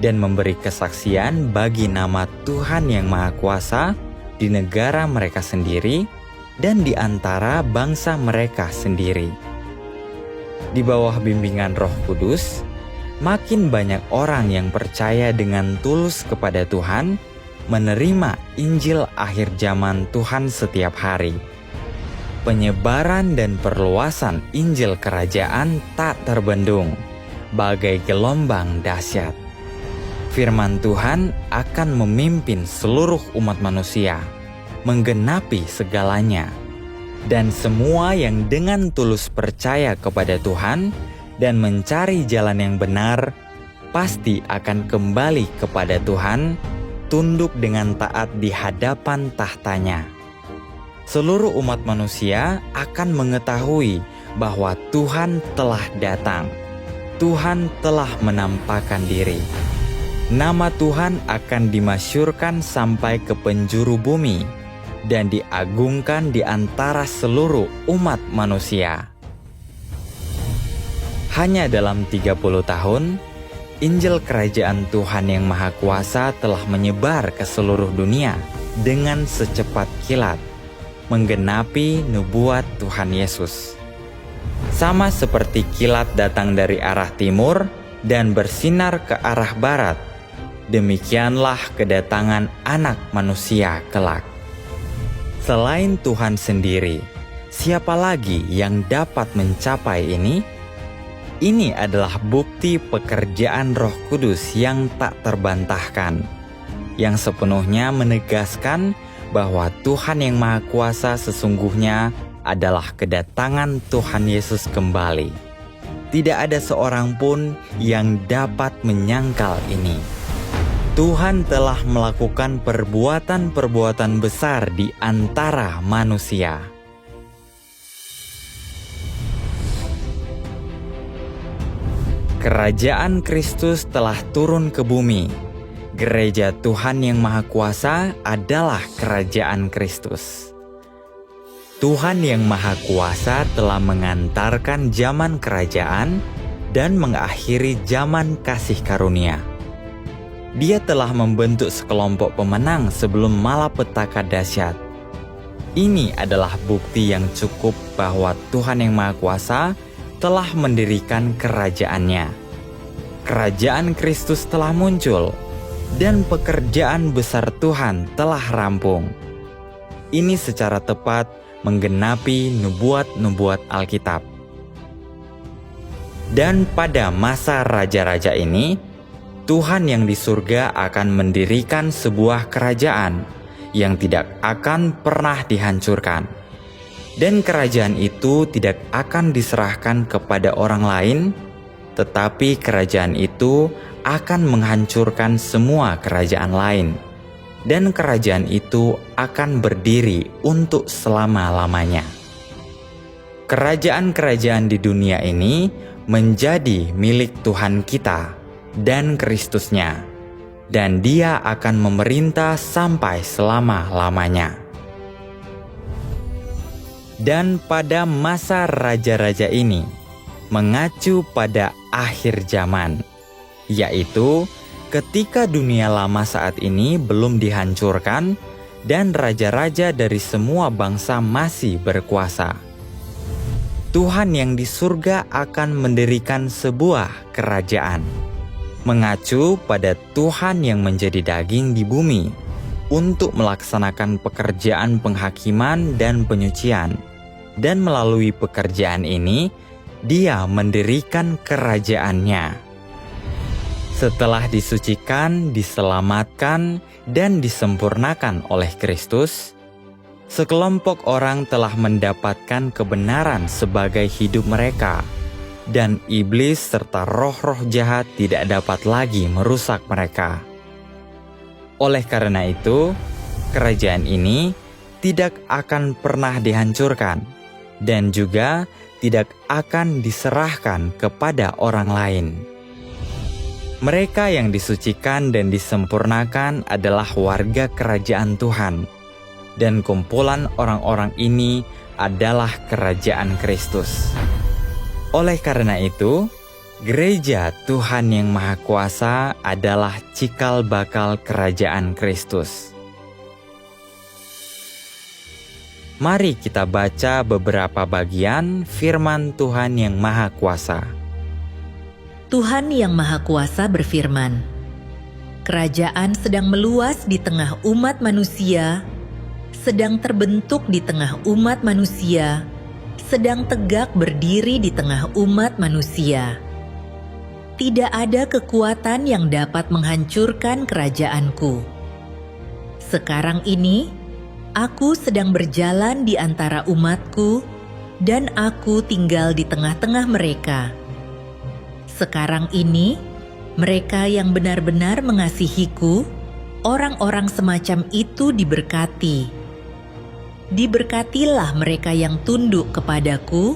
dan memberi kesaksian bagi nama Tuhan Yang Maha Kuasa di negara mereka sendiri dan di antara bangsa mereka sendiri. Di bawah bimbingan Roh Kudus, makin banyak orang yang percaya dengan tulus kepada Tuhan menerima Injil akhir zaman Tuhan setiap hari. Penyebaran dan perluasan Injil Kerajaan tak terbendung, bagai gelombang dahsyat. Firman Tuhan akan memimpin seluruh umat manusia, menggenapi segalanya. Dan semua yang dengan tulus percaya kepada Tuhan dan mencari jalan yang benar, pasti akan kembali kepada Tuhan, tunduk dengan taat di hadapan tahtanya. Seluruh umat manusia akan mengetahui bahwa Tuhan telah datang. Tuhan telah menampakkan diri. Nama Tuhan akan dimasyurkan sampai ke penjuru bumi dan diagungkan di antara seluruh umat manusia. Hanya dalam 30 tahun, Injil Kerajaan Tuhan Yang Maha Kuasa telah menyebar ke seluruh dunia dengan secepat kilat, menggenapi nubuat Tuhan Yesus. Sama seperti kilat datang dari arah timur dan bersinar ke arah barat, demikianlah kedatangan Anak Manusia kelak. Selain Tuhan sendiri, siapa lagi yang dapat mencapai ini? Ini adalah bukti pekerjaan Roh Kudus yang tak terbantahkan, yang sepenuhnya menegaskan bahwa Tuhan Yang Maha Kuasa sesungguhnya adalah kedatangan Tuhan Yesus kembali. Tidak ada seorang pun yang dapat menyangkal ini. Tuhan telah melakukan perbuatan-perbuatan besar di antara manusia. Kerajaan Kristus telah turun ke bumi, gereja Tuhan Yang Maha Kuasa adalah kerajaan Kristus. Tuhan Yang Maha Kuasa telah mengantarkan zaman kerajaan dan mengakhiri zaman kasih karunia. Dia telah membentuk sekelompok pemenang sebelum malapetaka dahsyat. Ini adalah bukti yang cukup bahwa Tuhan Yang Maha Kuasa telah mendirikan kerajaannya. Kerajaan Kristus telah muncul, dan pekerjaan besar Tuhan telah rampung. Ini secara tepat menggenapi nubuat-nubuat Alkitab. Dan pada masa raja-raja ini, Tuhan yang di surga akan mendirikan sebuah kerajaan yang tidak akan pernah dihancurkan. Dan kerajaan itu tidak akan diserahkan kepada orang lain, tetapi kerajaan itu akan menghancurkan semua kerajaan lain. Dan kerajaan itu akan berdiri untuk selama-lamanya. Kerajaan-kerajaan di dunia ini menjadi milik Tuhan kita dan Kristusnya, dan Dia akan memerintah sampai selama-lamanya. Dan pada masa raja-raja ini, mengacu pada akhir zaman, yaitu ketika dunia lama saat ini belum dihancurkan dan raja-raja dari semua bangsa masih berkuasa. Tuhan yang di surga akan mendirikan sebuah kerajaan, mengacu pada Tuhan yang menjadi daging di bumi untuk melaksanakan pekerjaan penghakiman dan penyucian. Dan melalui pekerjaan ini, Dia mendirikan kerajaannya. Setelah disucikan, diselamatkan, dan disempurnakan oleh Kristus, sekelompok orang telah mendapatkan kebenaran sebagai hidup mereka, dan iblis serta roh-roh jahat tidak dapat lagi merusak mereka. Oleh karena itu, kerajaan ini tidak akan pernah dihancurkan, dan juga tidak akan diserahkan kepada orang lain. Mereka yang disucikan dan disempurnakan adalah warga kerajaan Tuhan, dan kumpulan orang-orang ini adalah kerajaan Kristus. Oleh karena itu, gereja Tuhan Yang Maha Kuasa adalah cikal bakal kerajaan Kristus. Mari kita baca beberapa bagian firman Tuhan Yang Maha Kuasa. Tuhan Yang Maha Kuasa berfirman, "Kerajaan sedang meluas di tengah umat manusia, sedang terbentuk di tengah umat manusia, sedang tegak berdiri di tengah umat manusia. Tidak ada kekuatan yang dapat menghancurkan kerajaanku. Sekarang ini, Aku sedang berjalan di antara umatku, dan aku tinggal di tengah-tengah mereka. Sekarang ini, mereka yang benar-benar mengasihiku, orang-orang semacam itu diberkati. Diberkatilah mereka yang tunduk kepadaku,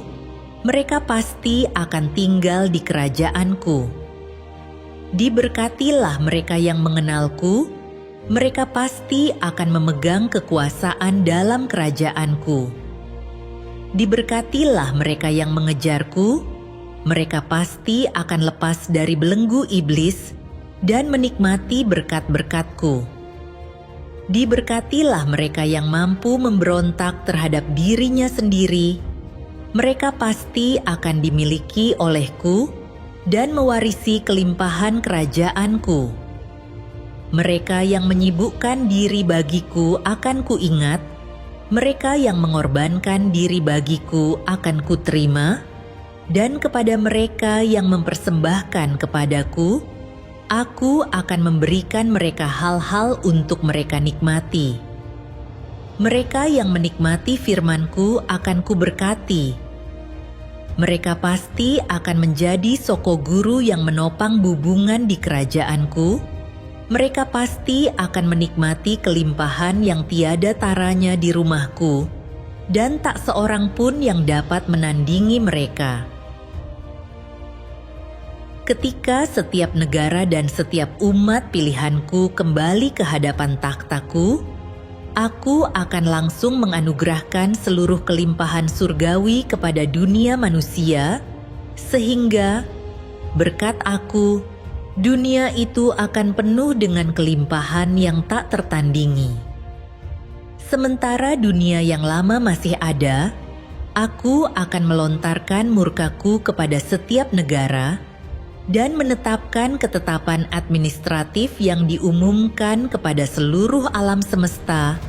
mereka pasti akan tinggal di kerajaanku. Diberkatilah mereka yang mengenalku, mereka pasti akan memegang kekuasaan dalam kerajaanku. Diberkatilah mereka yang mengejarku, mereka pasti akan lepas dari belenggu iblis dan menikmati berkat-berkatku. Diberkatilah mereka yang mampu memberontak terhadap dirinya sendiri, mereka pasti akan dimiliki olehku dan mewarisi kelimpahan kerajaanku. Mereka yang menyibukkan diri bagiku akan kuingat, mereka yang mengorbankan diri bagiku akan kuterima, dan kepada mereka yang mempersembahkan kepadaku, aku akan memberikan mereka hal-hal untuk mereka nikmati. Mereka yang menikmati firman-Ku akan kuberkati. Mereka pasti akan menjadi soko guru yang menopang bubungan di kerajaan-Ku. Mereka pasti akan menikmati kelimpahan yang tiada taranya di rumahku, dan tak seorang pun yang dapat menandingi mereka. Ketika setiap negara dan setiap umat pilihanku kembali ke hadapan takhtaku, aku akan langsung menganugerahkan seluruh kelimpahan surgawi kepada dunia manusia, sehingga berkat aku, dunia itu akan penuh dengan kelimpahan yang tak tertandingi. Sementara dunia yang lama masih ada, aku akan melontarkan murkaku kepada setiap negara dan menetapkan ketetapan administratif yang diumumkan kepada seluruh alam semesta,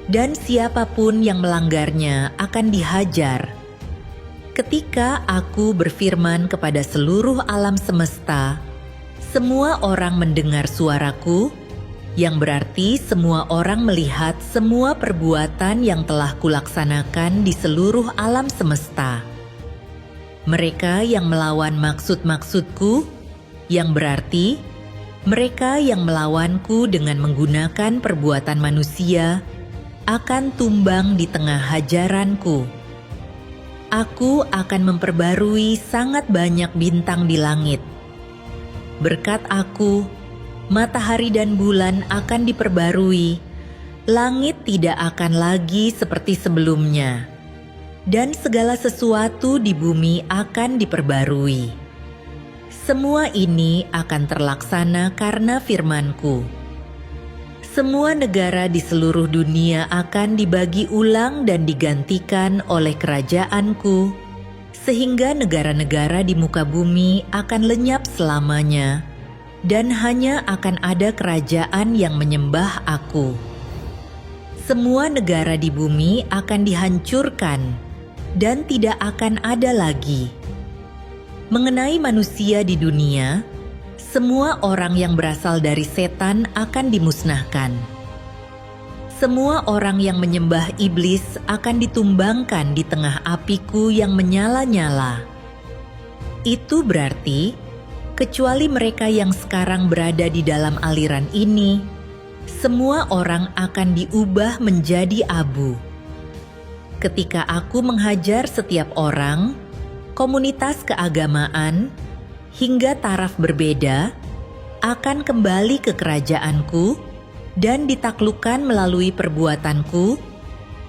dan siapapun yang melanggarnya akan dihajar. Ketika aku berfirman kepada seluruh alam semesta, semua orang mendengar suaraku, yang berarti semua orang melihat semua perbuatan yang telah kulaksanakan di seluruh alam semesta. Mereka yang melawan maksud-maksudku, yang berarti mereka yang melawanku dengan menggunakan perbuatan manusia, akan tumbang di tengah hajaranku. Aku akan memperbarui sangat banyak bintang di langit. Berkat aku, matahari dan bulan akan diperbarui, langit tidak akan lagi seperti sebelumnya, dan segala sesuatu di bumi akan diperbarui. Semua ini akan terlaksana karena firman-Ku. Semua negara di seluruh dunia akan dibagi ulang dan digantikan oleh kerajaan-Ku, sehingga negara-negara di muka bumi akan lenyap selamanya, dan hanya akan ada kerajaan yang menyembah Aku. Semua negara di bumi akan dihancurkan dan tidak akan ada lagi. Mengenai manusia di dunia, semua orang yang berasal dari setan akan dimusnahkan. Semua orang yang menyembah iblis akan ditumbangkan di tengah apiku yang menyala-nyala. Itu berarti, kecuali mereka yang sekarang berada di dalam aliran ini, semua orang akan diubah menjadi abu. Ketika aku menghajar setiap orang, komunitas keagamaan, hingga taraf berbeda, akan kembali ke kerajaanku dan ditaklukkan melalui perbuatanku,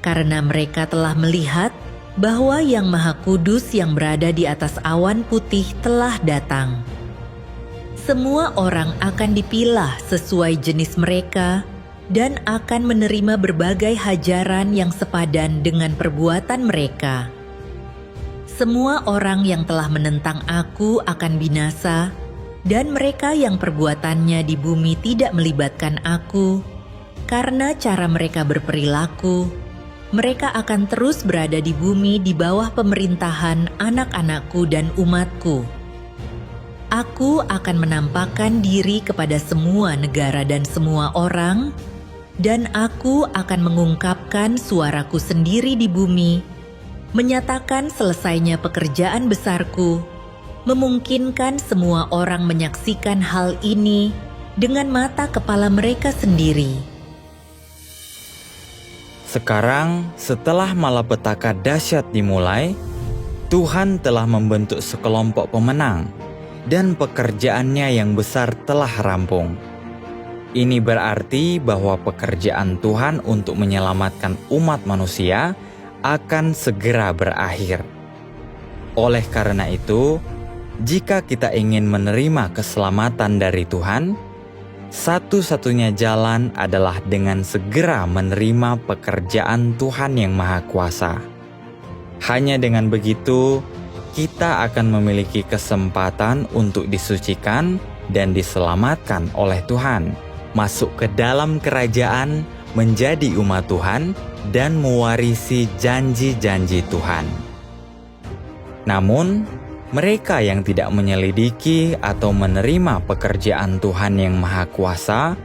karena mereka telah melihat bahwa Yang Maha Kudus yang berada di atas awan putih telah datang. Semua orang akan dipilah sesuai jenis mereka, dan akan menerima berbagai hajaran yang sepadan dengan perbuatan mereka. Semua orang yang telah menentang aku akan binasa, dan mereka yang perbuatannya di bumi tidak melibatkan aku, karena cara mereka berperilaku, mereka akan terus berada di bumi di bawah pemerintahan anak-anakku dan umatku. Aku akan menampakkan diri kepada semua negara dan semua orang, dan aku akan mengungkapkan suaraku sendiri di bumi, menyatakan selesainya pekerjaan besarku, memungkinkan semua orang menyaksikan hal ini dengan mata kepala mereka sendiri. Sekarang, setelah malapetaka dahsyat dimulai, Tuhan telah membentuk sekelompok pemenang, dan pekerjaannya yang besar telah rampung. Ini berarti bahwa pekerjaan Tuhan untuk menyelamatkan umat manusia akan segera berakhir. Oleh karena itu, jika kita ingin menerima keselamatan dari Tuhan, satu-satunya jalan adalah dengan segera menerima pekerjaan Tuhan yang Maha Kuasa. Hanya dengan begitu, kita akan memiliki kesempatan untuk disucikan dan diselamatkan oleh Tuhan, masuk ke dalam kerajaan, menjadi umat Tuhan, dan mewarisi janji-janji Tuhan. Namun, mereka yang tidak menyelidiki atau menerima pekerjaan Tuhan yang Maha Kuasa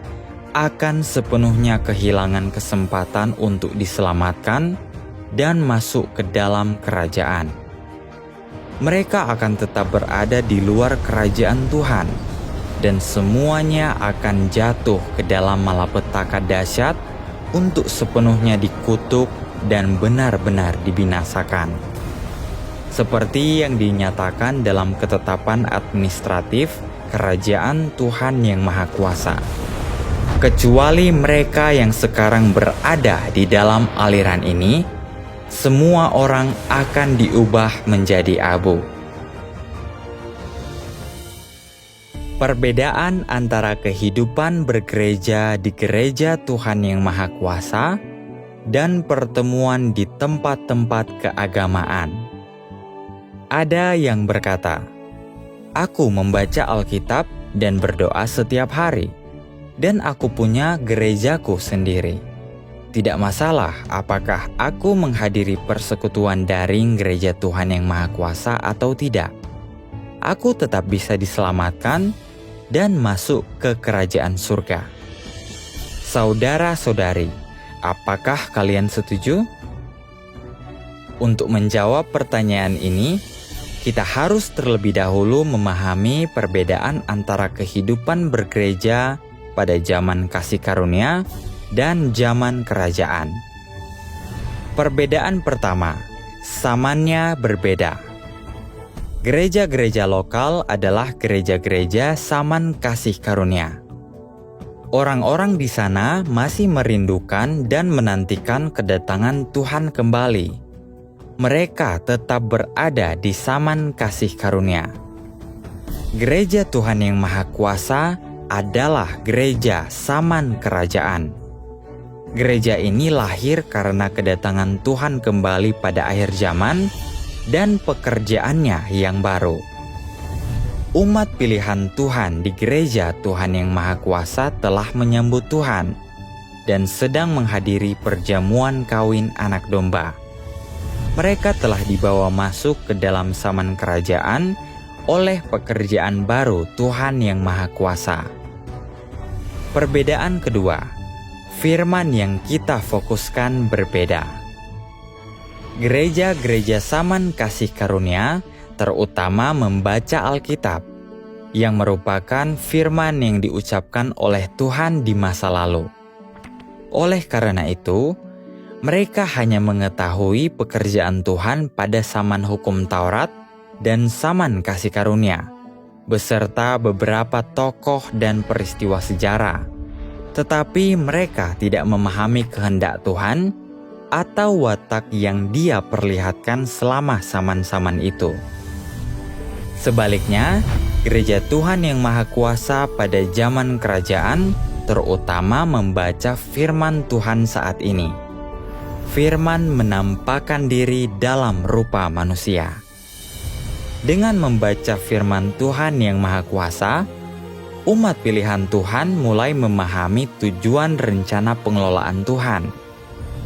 akan sepenuhnya kehilangan kesempatan untuk diselamatkan dan masuk ke dalam kerajaan. Mereka akan tetap berada di luar kerajaan Tuhan, dan semuanya akan jatuh ke dalam malapetaka dahsyat untuk sepenuhnya dikutuk dan benar-benar dibinasakan. seperti yang dinyatakan dalam ketetapan administratif Kerajaan Tuhan Yang Maha Kuasa. Kecuali mereka yang sekarang berada di dalam aliran ini, semua orang akan diubah menjadi abu. Perbedaan antara kehidupan bergereja di gereja Tuhan Yang Maha Kuasa dan pertemuan di tempat-tempat keagamaan. Ada yang berkata, "Aku membaca Alkitab dan berdoa setiap hari, dan aku punya gerejaku sendiri. Tidak masalah apakah aku menghadiri persekutuan daring gereja Tuhan Yang Maha Kuasa atau tidak. Aku tetap bisa diselamatkan dan masuk ke kerajaan surga." Saudara-saudari, apakah kalian setuju? Untuk menjawab pertanyaan ini, kita harus terlebih dahulu memahami perbedaan antara kehidupan bergereja pada zaman kasih karunia dan zaman kerajaan. Perbedaan pertama, zamannya berbeda. Gereja-gereja lokal adalah gereja-gereja zaman kasih karunia. Orang-orang di sana masih merindukan dan menantikan kedatangan Tuhan kembali. Mereka tetap berada di zaman kasih karunia. Gereja Tuhan Yang Maha Kuasa adalah gereja zaman kerajaan. Gereja ini lahir karena kedatangan Tuhan kembali pada akhir zaman dan pekerjaannya yang baru. Umat pilihan Tuhan di gereja Tuhan Yang Maha Kuasa telah menyambut Tuhan dan sedang menghadiri perjamuan kawin anak domba. Mereka telah dibawa masuk ke dalam zaman kerajaan oleh pekerjaan baru Tuhan Yang Maha Kuasa. Perbedaan kedua, firman yang kita fokuskan berbeda. Gereja-gereja zaman kasih karunia terutama membaca Alkitab, yang merupakan firman yang diucapkan oleh Tuhan di masa lalu. Oleh karena itu, mereka hanya mengetahui pekerjaan Tuhan pada zaman hukum Taurat dan zaman kasih karunia, beserta beberapa tokoh dan peristiwa sejarah. Tetapi mereka tidak memahami kehendak Tuhan atau watak yang Dia perlihatkan selama zaman-zaman itu. Sebaliknya, gereja Tuhan Yang Maha Kuasa pada zaman kerajaan terutama membaca firman Tuhan saat ini. Firman menampakkan diri dalam rupa manusia. Dengan membaca firman Tuhan Yang Maha Kuasa, umat pilihan Tuhan mulai memahami tujuan rencana pengelolaan Tuhan,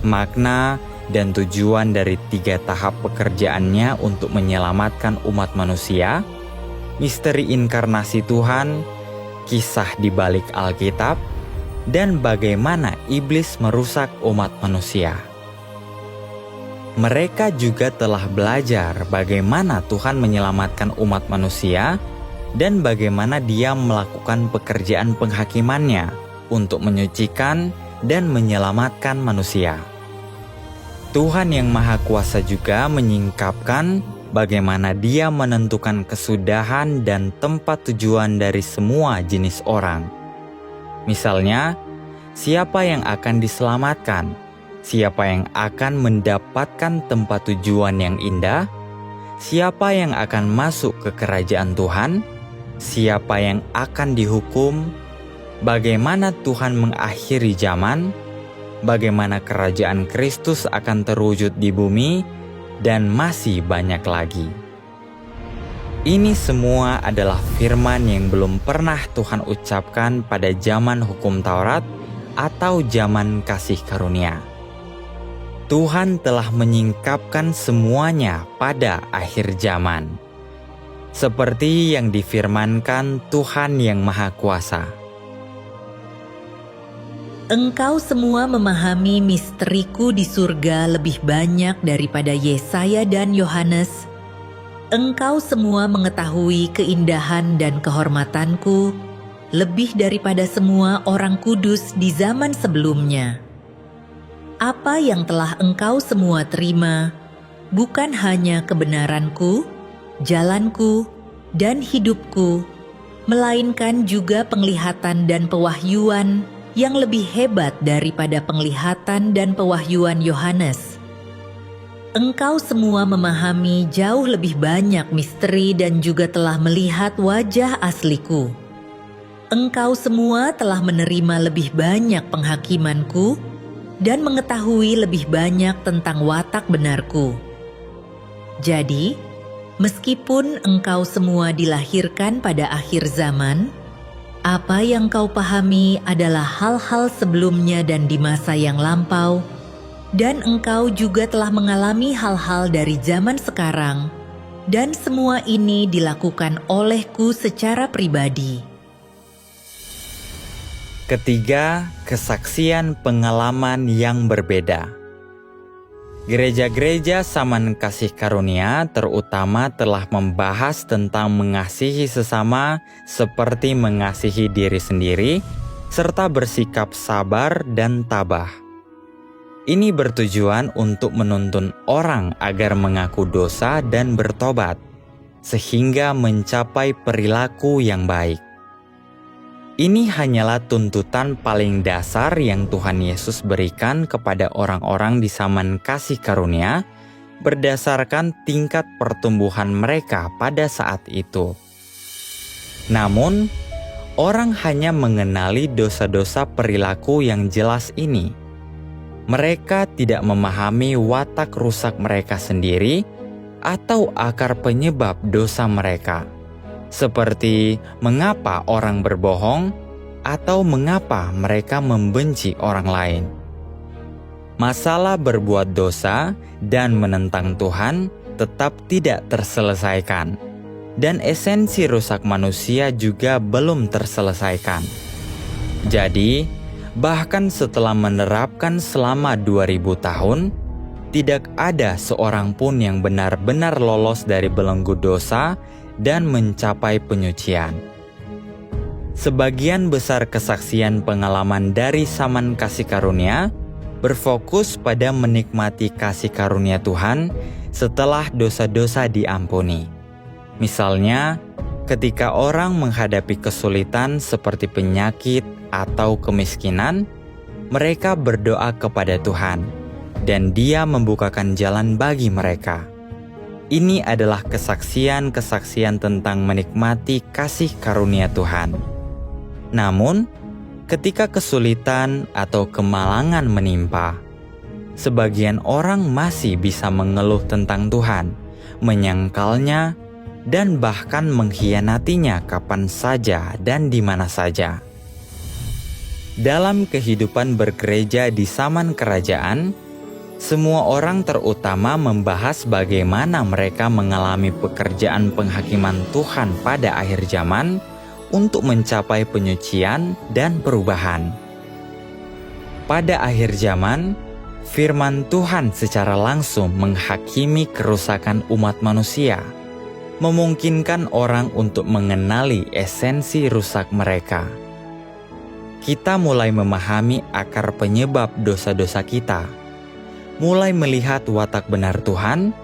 makna dan tujuan dari 3 tahap pekerjaannya untuk menyelamatkan umat manusia, misteri inkarnasi Tuhan, kisah di balik Alkitab, dan bagaimana iblis merusak umat manusia. Mereka juga telah belajar bagaimana Tuhan menyelamatkan umat manusia dan bagaimana Dia melakukan pekerjaan penghakimannya untuk menyucikan dan menyelamatkan manusia. Tuhan Yang Maha Kuasa juga menyingkapkan bagaimana Dia menentukan kesudahan dan tempat tujuan dari semua jenis orang. Misalnya, siapa yang akan diselamatkan, siapa yang akan mendapatkan tempat tujuan yang indah, siapa yang akan masuk ke kerajaan Tuhan, siapa yang akan dihukum, bagaimana Tuhan mengakhiri zaman, bagaimana kerajaan Kristus akan terwujud di bumi, dan masih banyak lagi. Ini semua adalah firman yang belum pernah Tuhan ucapkan pada zaman hukum Taurat atau zaman kasih karunia. Tuhan telah menyingkapkan semuanya pada akhir zaman, seperti yang difirmankan Tuhan Yang Maha Kuasa. Engkau semua memahami misteriku di surga lebih banyak daripada Yesaya dan Yohanes. Engkau semua mengetahui keindahan dan kehormatanku lebih daripada semua orang kudus di zaman sebelumnya. Apa yang telah engkau semua terima, bukan hanya kebenaranku, jalanku, dan hidupku, melainkan juga penglihatan dan pewahyuan yang lebih hebat daripada penglihatan dan pewahyuan Yohanes. Engkau semua memahami jauh lebih banyak misteri dan juga telah melihat wajah asliku. Engkau semua telah menerima lebih banyak penghakimanku dan mengetahui lebih banyak tentang watak benarku. Jadi, meskipun engkau semua dilahirkan pada akhir zaman, apa yang kau pahami adalah hal-hal sebelumnya dan di masa yang lampau, dan engkau juga telah mengalami hal-hal dari zaman sekarang, dan semua ini dilakukan olehku secara pribadi. Ketiga, kesaksian pengalaman yang berbeda. Gereja-gereja zaman kasih karunia terutama telah membahas tentang mengasihi sesama seperti mengasihi diri sendiri, serta bersikap sabar dan tabah. Ini bertujuan untuk menuntun orang agar mengaku dosa dan bertobat, sehingga mencapai perilaku yang baik. Ini hanyalah tuntutan paling dasar yang Tuhan Yesus berikan kepada orang-orang di zaman kasih karunia berdasarkan tingkat pertumbuhan mereka pada saat itu. Namun, orang hanya mengenali dosa-dosa perilaku yang jelas ini. Mereka tidak memahami watak rusak mereka sendiri atau akar penyebab dosa mereka. Seperti mengapa orang berbohong atau mengapa mereka membenci orang lain. Masalah berbuat dosa dan menentang Tuhan tetap tidak terselesaikan, dan esensi rusak manusia juga belum terselesaikan. Jadi, bahkan setelah menerapkan selama 2000 tahun, tidak ada seorang pun yang benar-benar lolos dari belenggu dosa dan mencapai penyucian. Sebagian besar kesaksian pengalaman dari zaman kasih karunia berfokus pada menikmati kasih karunia Tuhan setelah dosa-dosa diampuni. Misalnya, ketika orang menghadapi kesulitan seperti penyakit atau kemiskinan, mereka berdoa kepada Tuhan, dan Dia membukakan jalan bagi mereka. Ini adalah kesaksian-kesaksian tentang menikmati kasih karunia Tuhan. Namun, ketika kesulitan atau kemalangan menimpa, sebagian orang masih bisa mengeluh tentang Tuhan, menyangkalnya, dan bahkan mengkhianatinya kapan saja dan di mana saja. Dalam kehidupan bergereja di zaman kerajaan, semua orang terutama membahas bagaimana mereka mengalami pekerjaan penghakiman Tuhan pada akhir zaman untuk mencapai penyucian dan perubahan. Pada akhir zaman, firman Tuhan secara langsung menghakimi kerusakan umat manusia, memungkinkan orang untuk mengenali esensi rusak mereka. Kita mulai memahami akar penyebab dosa-dosa kita, mulai melihat watak benar Tuhan,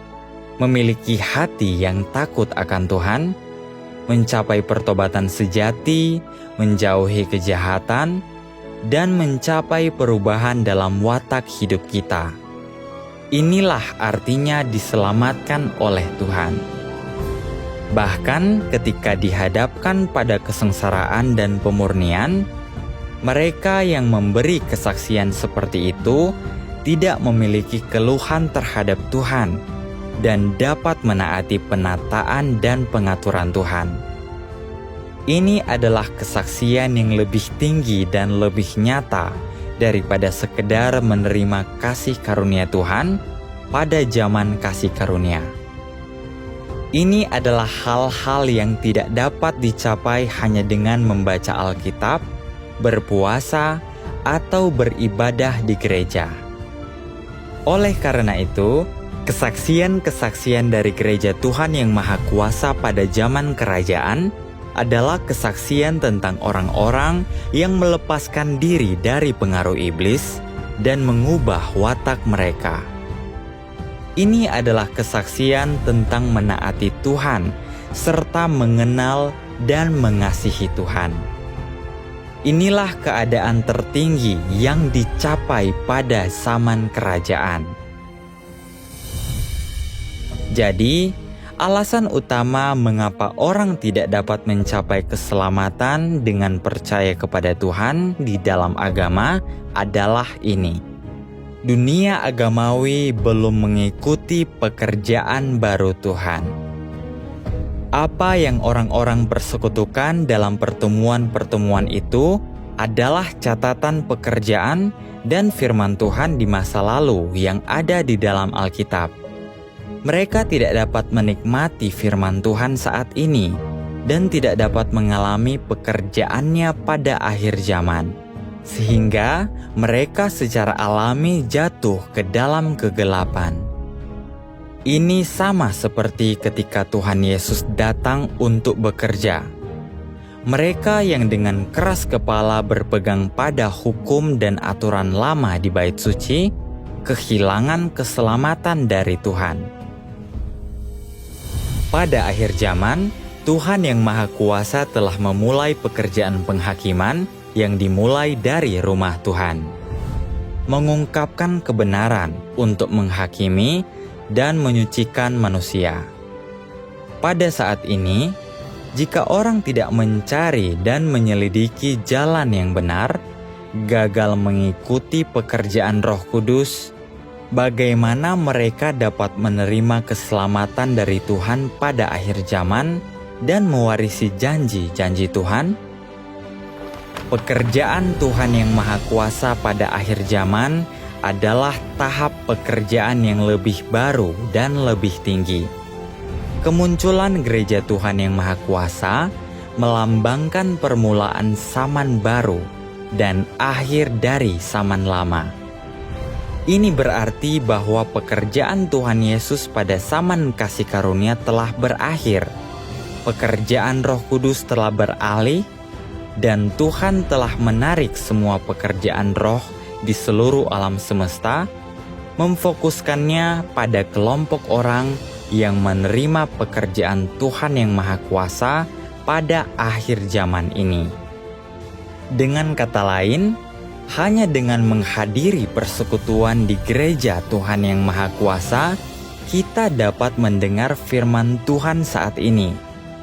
memiliki hati yang takut akan Tuhan, mencapai pertobatan sejati, menjauhi kejahatan, dan mencapai perubahan dalam watak hidup kita. Inilah artinya diselamatkan oleh Tuhan. Bahkan ketika dihadapkan pada kesengsaraan dan pemurnian, mereka yang memberi kesaksian seperti itu tidak memiliki keluhan terhadap Tuhan dan dapat menaati penataan dan pengaturan Tuhan. Ini adalah kesaksian yang lebih tinggi dan lebih nyata daripada sekedar menerima kasih karunia Tuhan pada zaman kasih karunia. Ini adalah hal-hal yang tidak dapat dicapai hanya dengan membaca Alkitab, berpuasa, atau beribadah di gereja. Oleh karena itu, kesaksian-kesaksian dari gereja Tuhan yang Maha Kuasa pada zaman kerajaan adalah kesaksian tentang orang-orang yang melepaskan diri dari pengaruh iblis dan mengubah watak mereka. Ini adalah kesaksian tentang menaati Tuhan serta mengenal dan mengasihi Tuhan. Inilah keadaan tertinggi yang dicapai pada zaman kerajaan. Jadi, alasan utama mengapa orang tidak dapat mencapai keselamatan dengan percaya kepada Tuhan di dalam agama adalah ini. Dunia agamawi belum mengikuti pekerjaan baru Tuhan. Apa yang orang-orang persekutukan dalam pertemuan-pertemuan itu adalah catatan pekerjaan dan firman Tuhan di masa lalu yang ada di dalam Alkitab. Mereka tidak dapat menikmati firman Tuhan saat ini dan tidak dapat mengalami pekerjaannya pada akhir zaman, sehingga mereka secara alami jatuh ke dalam kegelapan. Ini sama seperti ketika Tuhan Yesus datang untuk bekerja. Mereka yang dengan keras kepala berpegang pada hukum dan aturan lama di Bait Suci, kehilangan keselamatan dari Tuhan. Pada akhir zaman, Tuhan yang Maha Kuasa telah memulai pekerjaan penghakiman yang dimulai dari rumah Tuhan. Mengungkapkan kebenaran untuk menghakimi dan menyucikan manusia. Pada saat ini, jika orang tidak mencari dan menyelidiki jalan yang benar, gagal mengikuti pekerjaan Roh Kudus, bagaimana mereka dapat menerima keselamatan dari Tuhan pada akhir zaman dan mewarisi janji-janji Tuhan? Pekerjaan Tuhan yang Maha Kuasa pada akhir zaman adalah tahap pekerjaan yang lebih baru dan lebih tinggi. Kemunculan gereja Tuhan yang Maha Kuasa melambangkan permulaan zaman baru dan akhir dari zaman lama. Ini berarti bahwa pekerjaan Tuhan Yesus pada zaman kasih karunia telah berakhir. Pekerjaan Roh Kudus telah beralih dan Tuhan telah menarik semua pekerjaan roh di seluruh alam semesta, memfokuskannya pada kelompok orang yang menerima pekerjaan Tuhan yang Maha Kuasa pada akhir zaman ini. Dengan kata lain, hanya dengan menghadiri persekutuan di gereja Tuhan yang Maha Kuasa, kita dapat mendengar firman Tuhan saat ini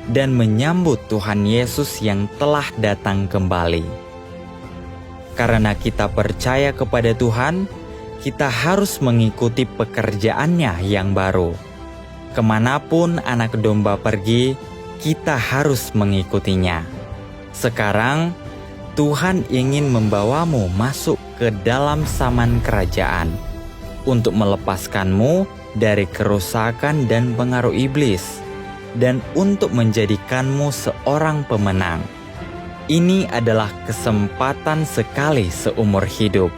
dan menyambut Tuhan Yesus yang telah datang kembali. Karena kita percaya kepada Tuhan, kita harus mengikuti pekerjaannya yang baru. Kemanapun anak domba pergi, kita harus mengikutinya. Sekarang, Tuhan ingin membawamu masuk ke dalam zaman kerajaan untuk melepaskanmu dari kerusakan dan pengaruh iblis, dan untuk menjadikanmu seorang pemenang. Ini adalah kesempatan sekali seumur hidup.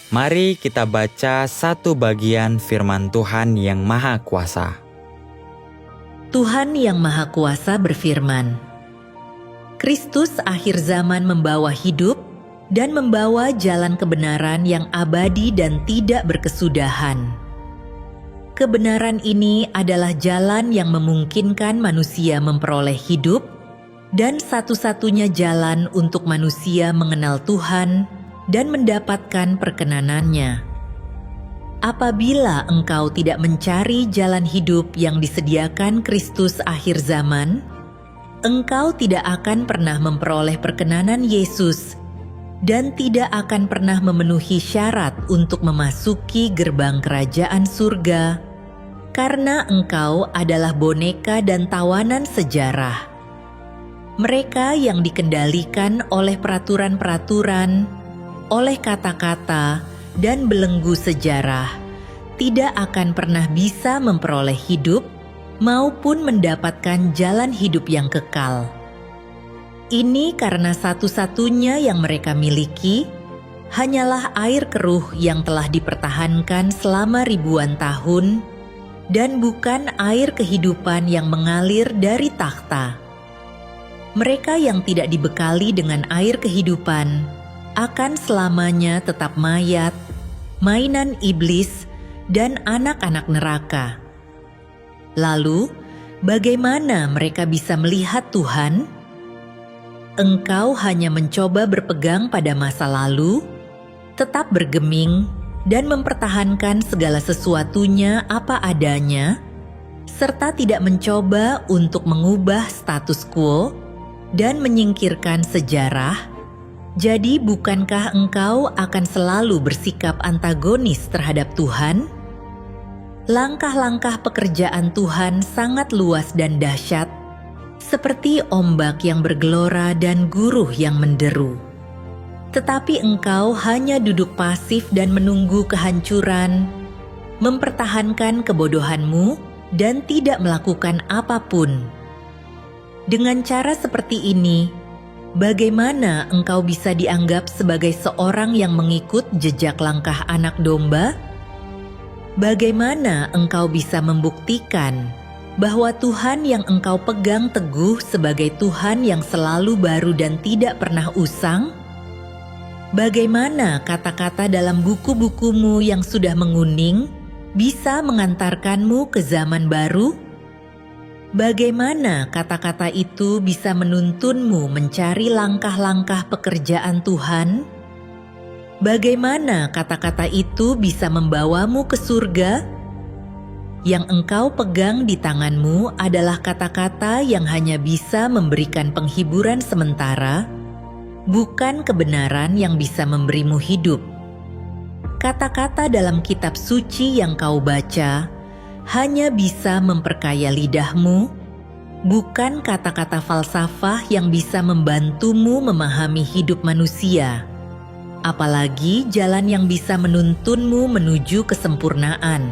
Mari kita baca satu bagian firman Tuhan yang Maha Kuasa. Tuhan yang Maha Kuasa berfirman, Kristus akhir zaman membawa hidup dan membawa jalan kebenaran yang abadi dan tidak berkesudahan. Kebenaran ini adalah jalan yang memungkinkan manusia memperoleh hidup dan satu-satunya jalan untuk manusia mengenal Tuhan dan mendapatkan perkenanannya. Apabila engkau tidak mencari jalan hidup yang disediakan Kristus akhir zaman, engkau tidak akan pernah memperoleh perkenanan Yesus dan tidak akan pernah memenuhi syarat untuk memasuki gerbang kerajaan surga, karena engkau adalah boneka dan tawanan sejarah. Mereka yang dikendalikan oleh peraturan-peraturan, oleh kata-kata, dan belenggu sejarah, tidak akan pernah bisa memperoleh hidup maupun mendapatkan jalan hidup yang kekal. Ini karena satu-satunya yang mereka miliki hanyalah air keruh yang telah dipertahankan selama ribuan tahun, dan bukan air kehidupan yang mengalir dari takhta. Mereka yang tidak dibekali dengan air kehidupan akan selamanya tetap mayat, mainan iblis, dan anak-anak neraka. Lalu, bagaimana mereka bisa melihat Tuhan? Engkau hanya mencoba berpegang pada masa lalu, tetap bergeming, dan mempertahankan segala sesuatunya apa adanya, serta tidak mencoba untuk mengubah status quo dan menyingkirkan sejarah. Jadi bukankah engkau akan selalu bersikap antagonis terhadap Tuhan? Langkah-langkah pekerjaan Tuhan sangat luas dan dahsyat, seperti ombak yang bergelora dan guruh yang menderu. Tetapi engkau hanya duduk pasif dan menunggu kehancuran, mempertahankan kebodohanmu dan tidak melakukan apapun. Dengan cara seperti ini, bagaimana engkau bisa dianggap sebagai seorang yang mengikut jejak langkah anak domba? Bagaimana engkau bisa membuktikan bahwa Tuhan yang engkau pegang teguh sebagai Tuhan yang selalu baru dan tidak pernah usang? Bagaimana kata-kata dalam buku-bukumu yang sudah menguning bisa mengantarkanmu ke zaman baru? Bagaimana kata-kata itu bisa menuntunmu mencari langkah-langkah pekerjaan Tuhan? Bagaimana kata-kata itu bisa membawamu ke surga? Yang engkau pegang di tanganmu adalah kata-kata yang hanya bisa memberikan penghiburan sementara, bukan kebenaran yang bisa memberimu hidup. Kata-kata dalam kitab suci yang kau baca hanya bisa memperkaya lidahmu, bukan kata-kata falsafah yang bisa membantumu memahami hidup manusia, apalagi jalan yang bisa menuntunmu menuju kesempurnaan.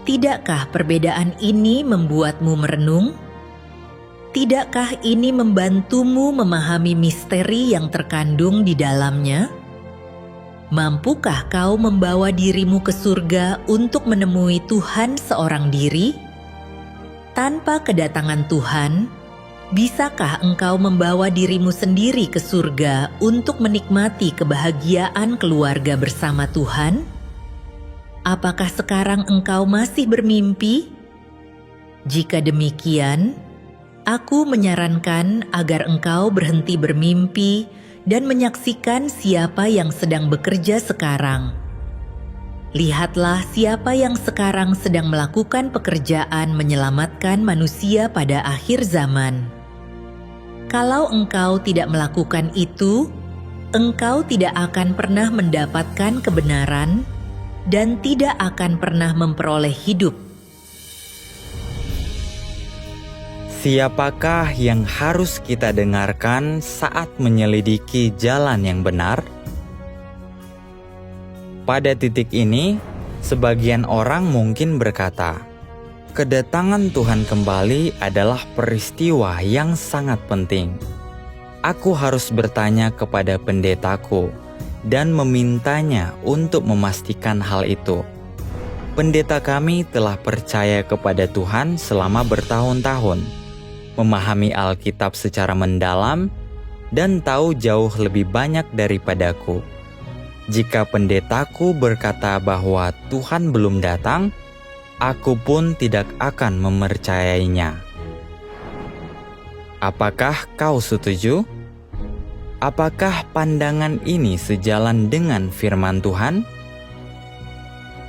Tidakkah perbedaan ini membuatmu merenung? Tidakkah ini membantumu memahami misteri yang terkandung di dalamnya? Mampukah kau membawa dirimu ke surga untuk menemui Tuhan seorang diri? Tanpa kedatangan Tuhan, bisakah engkau membawa dirimu sendiri ke surga untuk menikmati kebahagiaan keluarga bersama Tuhan? Apakah sekarang engkau masih bermimpi? Jika demikian, aku menyarankan agar engkau berhenti bermimpi dan menyaksikan siapa yang sedang bekerja sekarang. Lihatlah siapa yang sekarang sedang melakukan pekerjaan menyelamatkan manusia pada akhir zaman. Kalau engkau tidak melakukan itu, engkau tidak akan pernah mendapatkan kebenaran dan tidak akan pernah memperoleh hidup. Siapakah yang harus kita dengarkan saat menyelidiki jalan yang benar? Pada titik ini, sebagian orang mungkin berkata, kedatangan Tuhan kembali adalah peristiwa yang sangat penting. Aku harus bertanya kepada pendetaku dan memintanya untuk memastikan hal itu. Pendeta kami telah percaya kepada Tuhan selama bertahun-tahun, memahami Alkitab secara mendalam, dan tahu jauh lebih banyak daripadaku. Jika pendetaku berkata bahwa Tuhan belum datang, aku pun tidak akan mempercayainya. Apakah kau setuju? Apakah pandangan ini sejalan dengan firman Tuhan?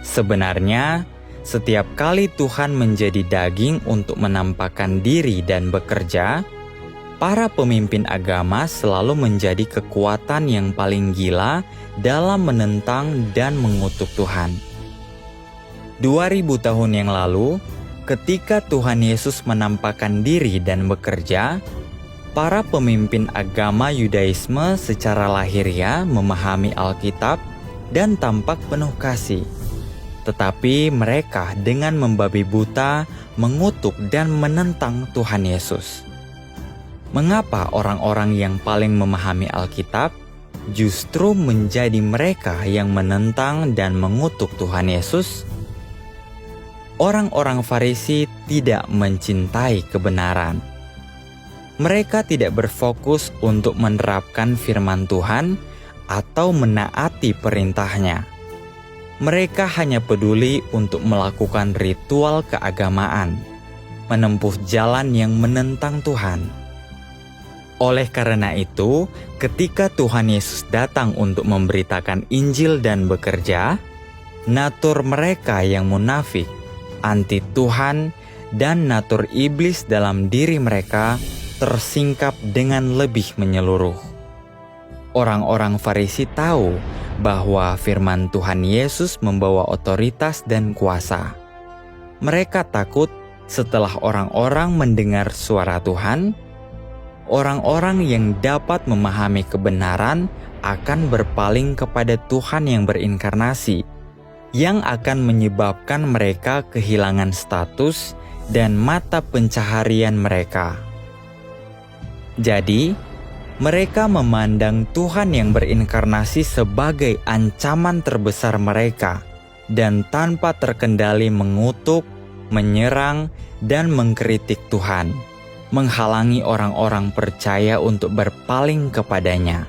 Sebenarnya, setiap kali Tuhan menjadi daging untuk menampakkan diri dan bekerja, para pemimpin agama selalu menjadi kekuatan yang paling gila dalam menentang dan mengutuk Tuhan. 2000 tahun yang lalu, ketika Tuhan Yesus menampakkan diri dan bekerja, para pemimpin agama Yudaisme secara lahiriah memahami Alkitab dan tampak penuh kasih. Tetapi mereka dengan membabi buta mengutuk dan menentang Tuhan Yesus. Mengapa orang-orang yang paling memahami Alkitab justru menjadi mereka yang menentang dan mengutuk Tuhan Yesus? Orang-orang Farisi tidak mencintai kebenaran. Mereka tidak berfokus untuk menerapkan firman Tuhan atau menaati perintahnya. Mereka hanya peduli untuk melakukan ritual keagamaan, menempuh jalan yang menentang Tuhan. Oleh karena itu, ketika Tuhan Yesus datang untuk memberitakan Injil dan bekerja, natur mereka yang munafik, anti Tuhan, dan natur iblis dalam diri mereka tersingkap dengan lebih menyeluruh. Orang-orang Farisi tahu bahwa firman Tuhan Yesus membawa otoritas dan kuasa. Mereka takut setelah orang-orang mendengar suara Tuhan, orang-orang yang dapat memahami kebenaran akan berpaling kepada Tuhan yang berinkarnasi, yang akan menyebabkan mereka kehilangan status dan mata pencaharian mereka. Jadi, mereka memandang Tuhan yang berinkarnasi sebagai ancaman terbesar mereka dan tanpa terkendali mengutuk, menyerang, dan mengkritik Tuhan, menghalangi orang-orang percaya untuk berpaling kepadanya.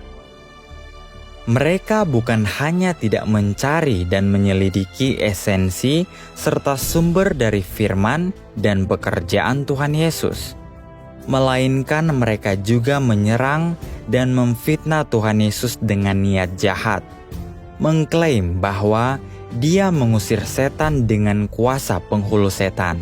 Mereka bukan hanya tidak mencari dan menyelidiki esensi serta sumber dari firman dan pekerjaan Tuhan Yesus, melainkan mereka juga menyerang dan memfitnah Tuhan Yesus dengan niat jahat, mengklaim bahwa Dia mengusir setan dengan kuasa penghulu setan.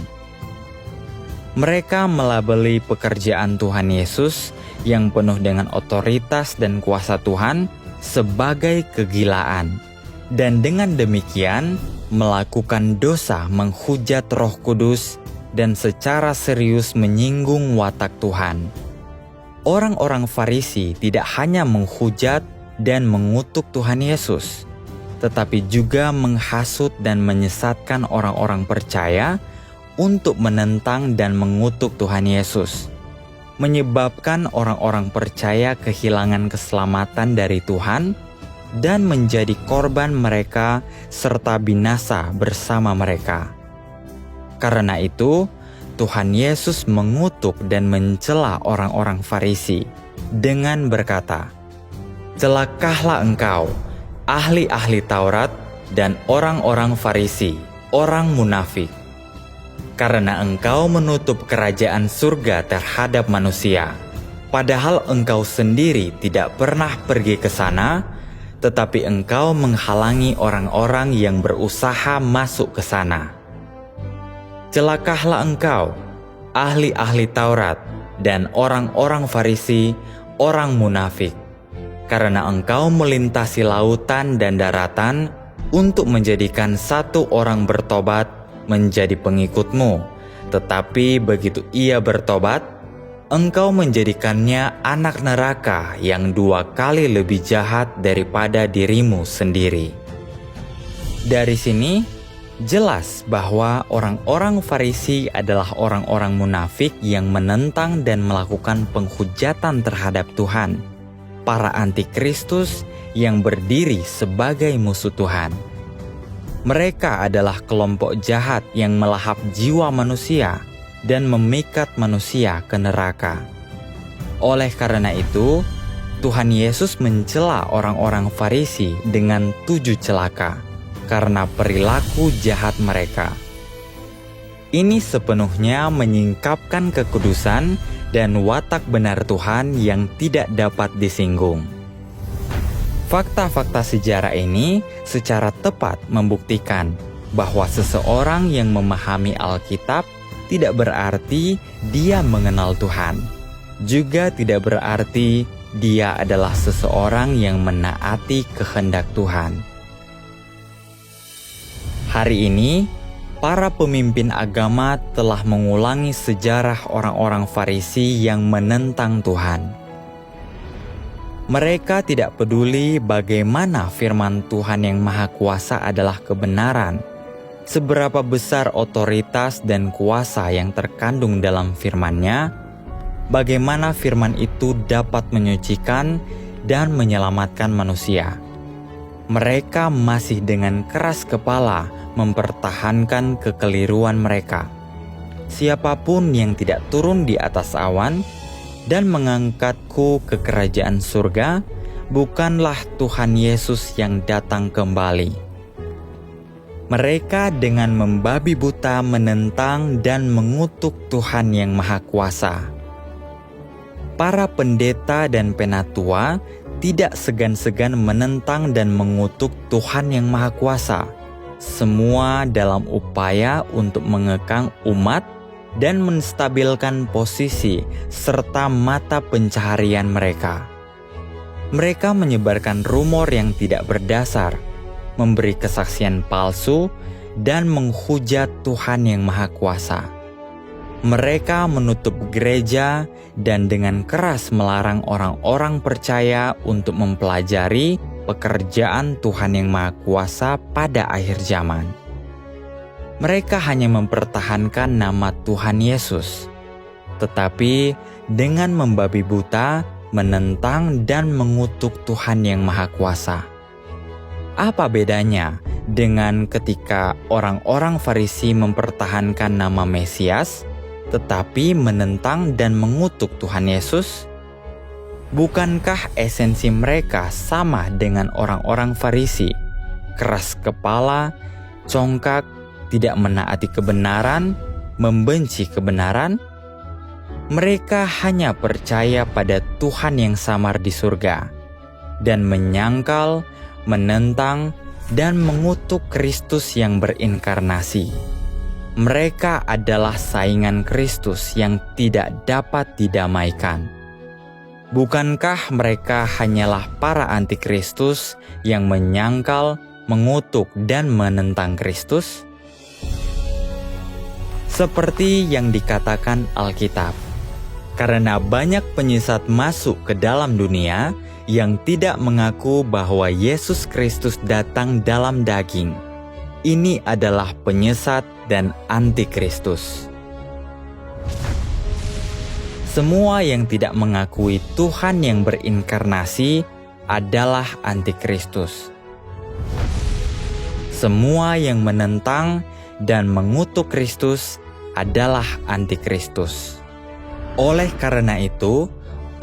Mereka melabeli pekerjaan Tuhan Yesus yang penuh dengan otoritas dan kuasa Tuhan sebagai kegilaan, dan dengan demikian melakukan dosa menghujat Roh Kudus dan secara serius menyinggung watak Tuhan. Orang-orang Farisi tidak hanya menghujat dan mengutuk Tuhan Yesus, tetapi juga menghasut dan menyesatkan orang-orang percaya untuk menentang dan mengutuk Tuhan Yesus, menyebabkan orang-orang percaya kehilangan keselamatan dari Tuhan dan menjadi korban mereka serta binasa bersama mereka. Karena itu, Tuhan Yesus mengutuk dan mencela orang-orang Farisi dengan berkata, "Celakalah engkau, ahli-ahli Taurat dan orang-orang Farisi, orang munafik, karena engkau menutup kerajaan surga terhadap manusia, padahal engkau sendiri tidak pernah pergi ke sana, tetapi engkau menghalangi orang-orang yang berusaha masuk ke sana. Celakalah engkau, ahli-ahli Taurat dan orang-orang Farisi, orang munafik, karena engkau melintasi lautan dan daratan untuk menjadikan satu orang bertobat menjadi pengikutmu, tetapi begitu ia bertobat, engkau menjadikannya anak neraka yang 2 kali lebih jahat daripada dirimu sendiri." Dari sini jelas bahwa orang-orang Farisi adalah orang-orang munafik yang menentang dan melakukan penghujatan terhadap Tuhan, para antikristus yang berdiri sebagai musuh Tuhan. Mereka adalah kelompok jahat yang melahap jiwa manusia dan memikat manusia ke neraka. Oleh karena itu, Tuhan Yesus mencela orang-orang Farisi dengan 7 celaka karena perilaku jahat mereka. Ini sepenuhnya menyingkapkan kekudusan dan watak benar Tuhan yang tidak dapat disinggung. Fakta-fakta sejarah ini secara tepat membuktikan bahwa seseorang yang memahami Alkitab tidak berarti dia mengenal Tuhan. Juga tidak berarti dia adalah seseorang yang menaati kehendak Tuhan. Hari ini, para pemimpin agama telah mengulangi sejarah orang-orang Farisi yang menentang Tuhan. Mereka tidak peduli bagaimana firman Tuhan yang Maha Kuasa adalah kebenaran, seberapa besar otoritas dan kuasa yang terkandung dalam firman-Nya, bagaimana firman itu dapat menyucikan dan menyelamatkan manusia. Mereka masih dengan keras kepala mempertahankan kekeliruan mereka. Siapapun yang tidak turun di atas awan dan mengangkatku ke kerajaan surga, bukanlah Tuhan Yesus yang datang kembali. Mereka dengan membabi buta menentang dan mengutuk Tuhan yang Maha Kuasa. Para pendeta dan penatua tidak segan-segan menentang dan mengutuk Tuhan yang Maha Kuasa, semua dalam upaya untuk mengekang umat dan menstabilkan posisi serta mata pencaharian mereka. Mereka menyebarkan rumor yang tidak berdasar, memberi kesaksian palsu, dan menghujat Tuhan yang Maha Kuasa. Mereka menutup gereja dan dengan keras melarang orang-orang percaya untuk mempelajari pekerjaan Tuhan yang Maha Kuasa pada akhir zaman. Mereka hanya mempertahankan nama Tuhan Yesus, tetapi dengan membabi buta, menentang dan mengutuk Tuhan yang Maha Kuasa. Apa bedanya dengan ketika orang-orang Farisi mempertahankan nama Mesias, tetapi menentang dan mengutuk Tuhan Yesus? Bukankah esensi mereka sama dengan orang-orang Farisi? Keras kepala, congkak, tidak menaati kebenaran, membenci kebenaran? Mereka hanya percaya pada Tuhan yang samar di surga dan menyangkal, menentang, dan mengutuk Kristus yang berinkarnasi. Mereka adalah saingan Kristus yang tidak dapat didamaikan. Bukankah mereka hanyalah para antikristus yang menyangkal, mengutuk, dan menentang Kristus? Seperti yang dikatakan Alkitab, karena banyak penyesat masuk ke dalam dunia yang tidak mengaku bahwa Yesus Kristus datang dalam daging. Ini adalah penyesat dan antikristus. Semua yang tidak mengakui Tuhan yang berinkarnasi adalah antikristus. Semua yang menentang dan mengutuk Kristus adalah antikristus. Oleh karena itu,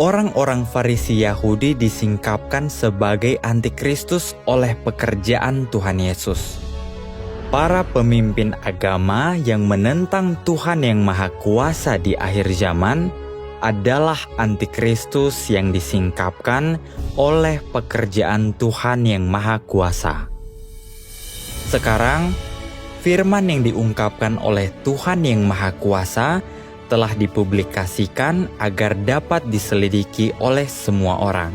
orang-orang Farisi Yahudi disingkapkan sebagai antikristus oleh pekerjaan Tuhan Yesus. Para pemimpin agama yang menentang Tuhan yang Maha Kuasa di akhir zaman adalah antikristus yang disingkapkan oleh pekerjaan Tuhan yang Maha Kuasa. Sekarang, firman yang diungkapkan oleh Tuhan yang Maha Kuasa telah dipublikasikan agar dapat diselidiki oleh semua orang.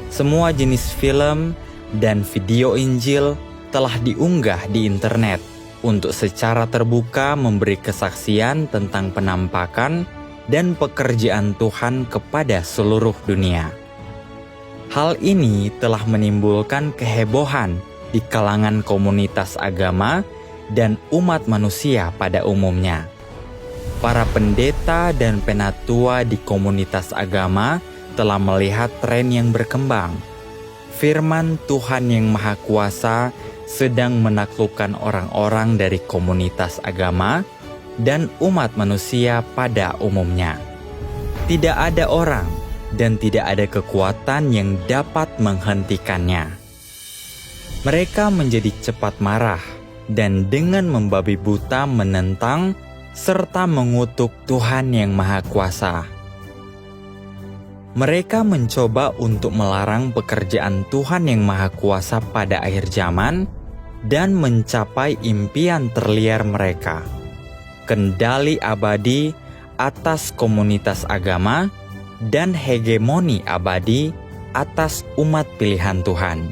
Semua jenis film dan video Injil telah diunggah di internet untuk secara terbuka memberi kesaksian tentang penampakan dan pekerjaan Tuhan kepada seluruh dunia. Hal ini telah menimbulkan kehebohan di kalangan komunitas agama dan umat manusia pada umumnya. Para pendeta dan penatua di komunitas agama telah melihat tren yang berkembang. Firman Tuhan yang Maha Kuasa sedang menaklukkan orang-orang dari komunitas agama dan umat manusia pada umumnya. Tidak ada orang dan tidak ada kekuatan yang dapat menghentikannya. Mereka menjadi cepat marah dan dengan membabi buta menentang serta mengutuk Tuhan yang Maha Kuasa. Mereka mencoba untuk melarang pekerjaan Tuhan yang Maha Kuasa pada akhir zaman dan mencapai impian terliar mereka, kendali abadi atas komunitas agama dan hegemoni abadi atas umat pilihan Tuhan.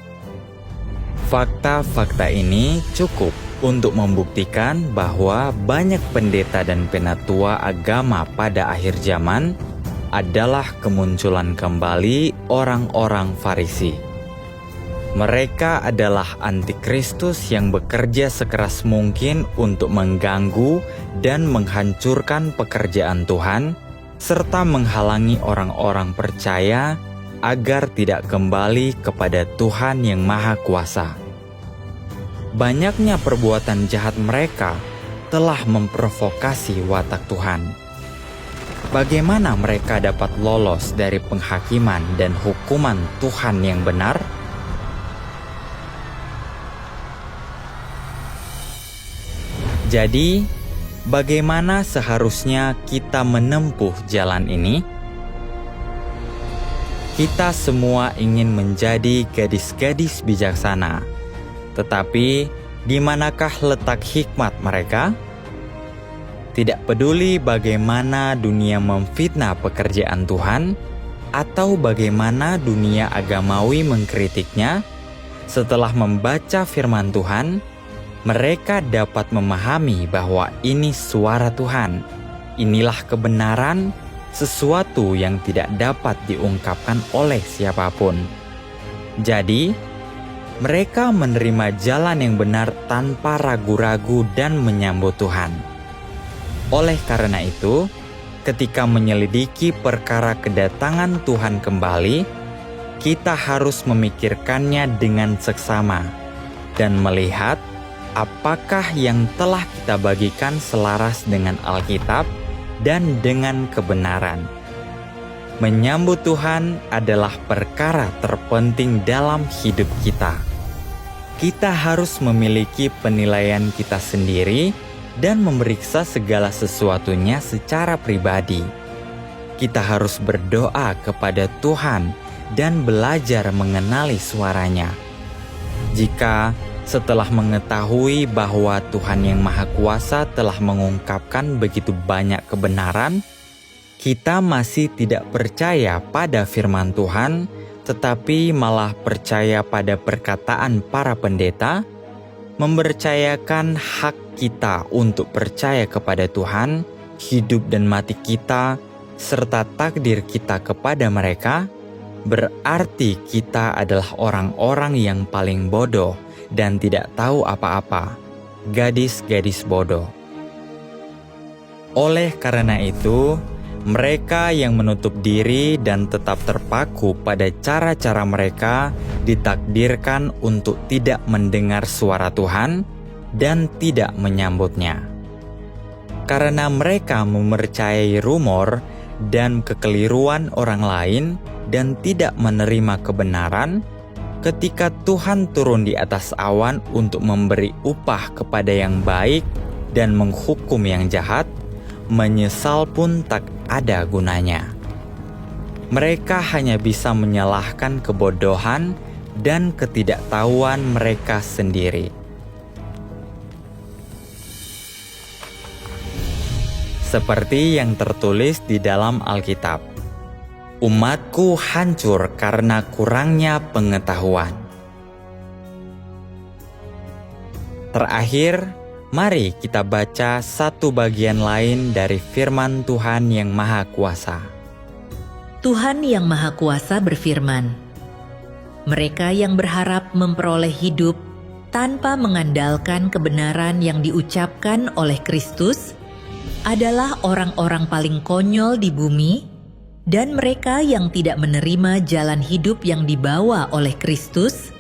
Fakta-fakta ini cukup untuk membuktikan bahwa banyak pendeta dan penatua agama pada akhir zaman adalah kemunculan kembali orang-orang Farisi. Mereka adalah antikristus yang bekerja sekeras mungkin untuk mengganggu dan menghancurkan pekerjaan Tuhan, serta menghalangi orang-orang percaya agar tidak kembali kepada Tuhan yang Maha Kuasa. Banyaknya perbuatan jahat mereka telah memprovokasi watak Tuhan. Bagaimana mereka dapat lolos dari penghakiman dan hukuman Tuhan yang benar? Jadi, bagaimana seharusnya kita menempuh jalan ini? Kita semua ingin menjadi gadis-gadis bijaksana, tetapi di manakah letak hikmat mereka? Tidak peduli bagaimana dunia memfitnah pekerjaan Tuhan, atau bagaimana dunia agamawi mengkritiknya, setelah membaca firman Tuhan, mereka dapat memahami bahwa ini suara Tuhan. Inilah kebenaran, sesuatu yang tidak dapat diungkapkan oleh siapapun. Jadi, mereka menerima jalan yang benar tanpa ragu-ragu dan menyambut Tuhan. Oleh karena itu, ketika menyelidiki perkara kedatangan Tuhan kembali, kita harus memikirkannya dengan seksama dan melihat apakah yang telah kita bagikan selaras dengan Alkitab dan dengan kebenaran. Menyambut Tuhan adalah perkara terpenting dalam hidup kita. Kita harus memiliki penilaian kita sendiri dan memeriksa segala sesuatunya secara pribadi. Kita harus berdoa kepada Tuhan dan belajar mengenali suaranya. Jika setelah mengetahui bahwa Tuhan yang Maha Kuasa telah mengungkapkan begitu banyak kebenaran, kita masih tidak percaya pada firman Tuhan, tetapi malah percaya pada perkataan para pendeta, mempercayakan hak kita untuk percaya kepada Tuhan, hidup dan mati kita, serta takdir kita kepada mereka, berarti kita adalah orang-orang yang paling bodoh dan tidak tahu apa-apa, gadis-gadis bodoh. Oleh karena itu, mereka yang menutup diri dan tetap terpaku pada cara-cara mereka ditakdirkan untuk tidak mendengar suara Tuhan dan tidak menyambutnya. Karena mereka mempercayai rumor dan kekeliruan orang lain dan tidak menerima kebenaran, ketika Tuhan turun di atas awan untuk memberi upah kepada yang baik dan menghukum yang jahat, menyesal pun tak ada gunanya. Mereka hanya bisa menyalahkan kebodohan dan ketidaktahuan mereka sendiri. Seperti yang tertulis di dalam Alkitab, umatku hancur karena kurangnya pengetahuan. Terakhir, mari kita baca satu bagian lain dari firman Tuhan yang Maha Kuasa. Tuhan yang Maha Kuasa berfirman, mereka yang berharap memperoleh hidup tanpa mengandalkan kebenaran yang diucapkan oleh Kristus adalah orang-orang paling konyol di bumi, dan mereka yang tidak menerima jalan hidup yang dibawa oleh Kristus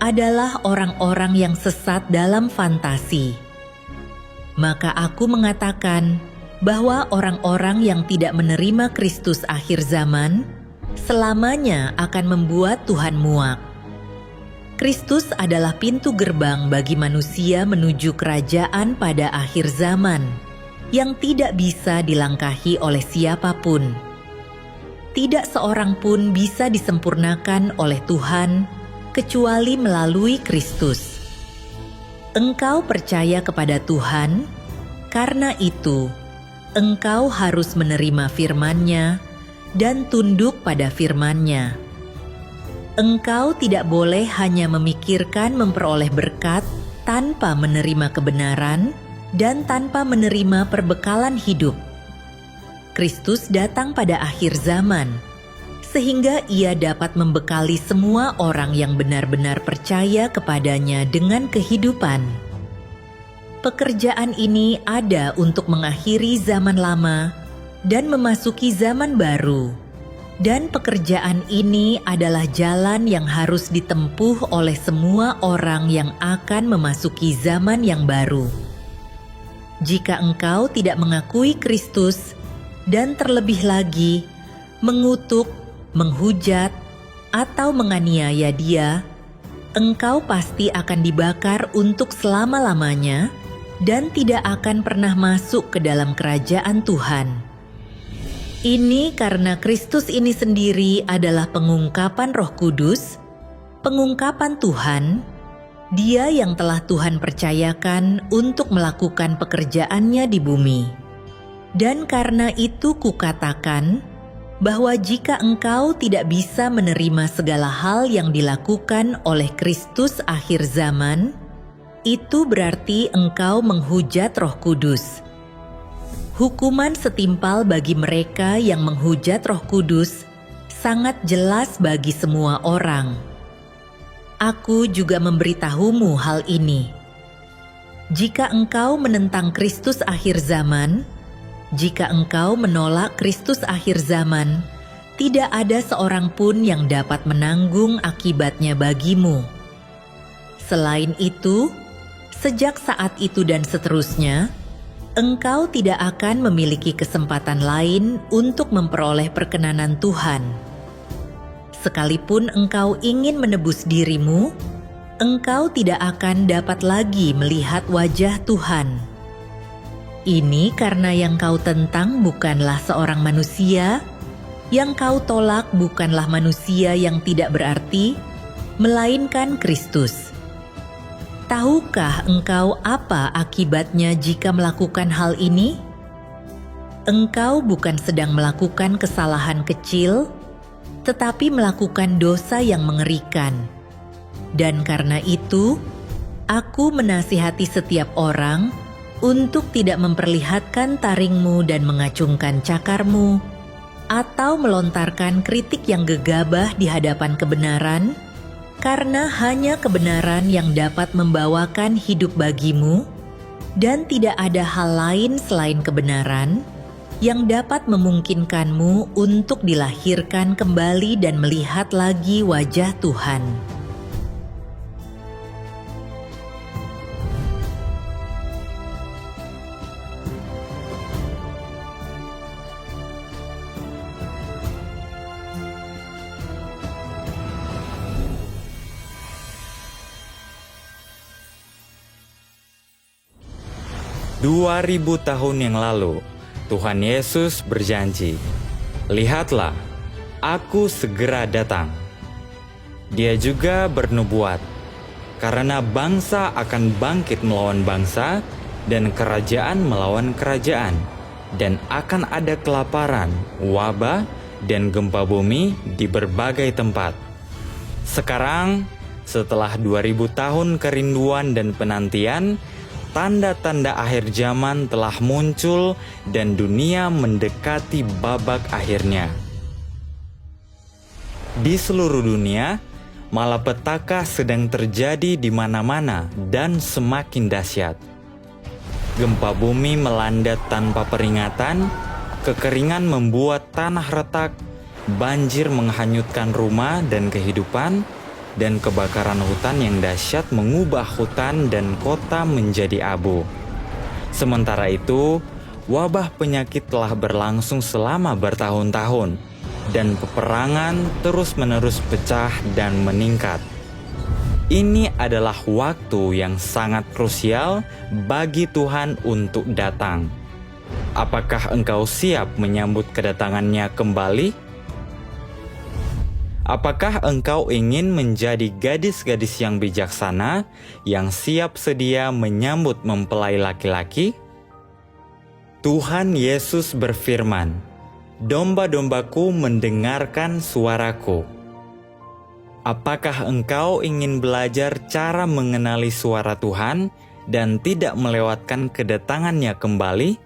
adalah orang-orang yang sesat dalam fantasi. Maka aku mengatakan bahwa orang-orang yang tidak menerima Kristus akhir zaman selamanya akan membuat Tuhan muak. Kristus adalah pintu gerbang bagi manusia menuju kerajaan pada akhir zaman yang tidak bisa dilangkahi oleh siapapun. Tidak seorang pun bisa disempurnakan oleh Tuhan kecuali melalui Kristus. Engkau percaya kepada Tuhan, karena itu engkau harus menerima firman-Nya dan tunduk pada firman-Nya. Engkau tidak boleh hanya memikirkan memperoleh berkat tanpa menerima kebenaran dan tanpa menerima perbekalan hidup. Kristus datang pada akhir zaman, sehingga Ia dapat membekali semua orang yang benar-benar percaya kepadanya dengan kehidupan. Pekerjaan ini ada untuk mengakhiri zaman lama dan memasuki zaman baru. Dan pekerjaan ini adalah jalan yang harus ditempuh oleh semua orang yang akan memasuki zaman yang baru. Jika engkau tidak mengakui Kristus dan terlebih lagi mengutuk, menghujat, atau menganiaya Dia, engkau pasti akan dibakar untuk selama-lamanya dan tidak akan pernah masuk ke dalam kerajaan Tuhan. Ini karena Kristus ini sendiri adalah pengungkapan Roh Kudus, pengungkapan Tuhan, Dia yang telah Tuhan percayakan untuk melakukan pekerjaannya di bumi. Dan karena itu kukatakan bahwa jika engkau tidak bisa menerima segala hal yang dilakukan oleh Kristus akhir zaman, itu berarti engkau menghujat Roh Kudus. Hukuman setimpal bagi mereka yang menghujat Roh Kudus sangat jelas bagi semua orang. Aku juga memberitahumu hal ini. Jika engkau menentang Kristus akhir zaman, jika engkau menolak Kristus akhir zaman, tidak ada seorang pun yang dapat menanggung akibatnya bagimu. Selain itu, sejak saat itu dan seterusnya, engkau tidak akan memiliki kesempatan lain untuk memperoleh perkenanan Tuhan. Sekalipun engkau ingin menebus dirimu, engkau tidak akan dapat lagi melihat wajah Tuhan. Ini karena yang kau tentang bukanlah seorang manusia, yang kau tolak bukanlah manusia yang tidak berarti, melainkan Kristus. Tahukah engkau apa akibatnya jika melakukan hal ini? Engkau bukan sedang melakukan kesalahan kecil, tetapi melakukan dosa yang mengerikan. Dan karena itu, aku menasihati setiap orang untuk tidak memperlihatkan taringmu dan mengacungkan cakarmu, atau melontarkan kritik yang gegabah di hadapan kebenaran, karena hanya kebenaran yang dapat membawakan hidup bagimu, dan tidak ada hal lain selain kebenaran yang dapat memungkinkanmu untuk dilahirkan kembali dan melihat lagi wajah Tuhan. 2000 tahun yang lalu, Tuhan Yesus berjanji, "Lihatlah, aku segera datang." Dia juga bernubuat, karena bangsa akan bangkit melawan bangsa dan kerajaan melawan kerajaan, dan akan ada kelaparan, wabah, dan gempa bumi di berbagai tempat. Sekarang, setelah 2000 tahun kerinduan dan penantian, tanda-tanda akhir zaman telah muncul dan dunia mendekati babak akhirnya. Di seluruh dunia, malapetaka sedang terjadi di mana-mana dan semakin dahsyat. Gempa bumi melanda tanpa peringatan, kekeringan membuat tanah retak, banjir menghanyutkan rumah dan kehidupan, dan kebakaran hutan yang dahsyat mengubah hutan dan kota menjadi abu. Sementara itu, wabah penyakit telah berlangsung selama bertahun-tahun, dan peperangan terus-menerus pecah dan meningkat. Ini adalah waktu yang sangat krusial bagi Tuhan untuk datang. Apakah engkau siap menyambut kedatangannya kembali? Apakah engkau ingin menjadi gadis-gadis yang bijaksana, yang siap sedia menyambut mempelai laki-laki? Tuhan Yesus berfirman, "Domba-dombaku mendengarkan suaraku." Apakah engkau ingin belajar cara mengenali suara Tuhan dan tidak melewatkan kedatangannya kembali?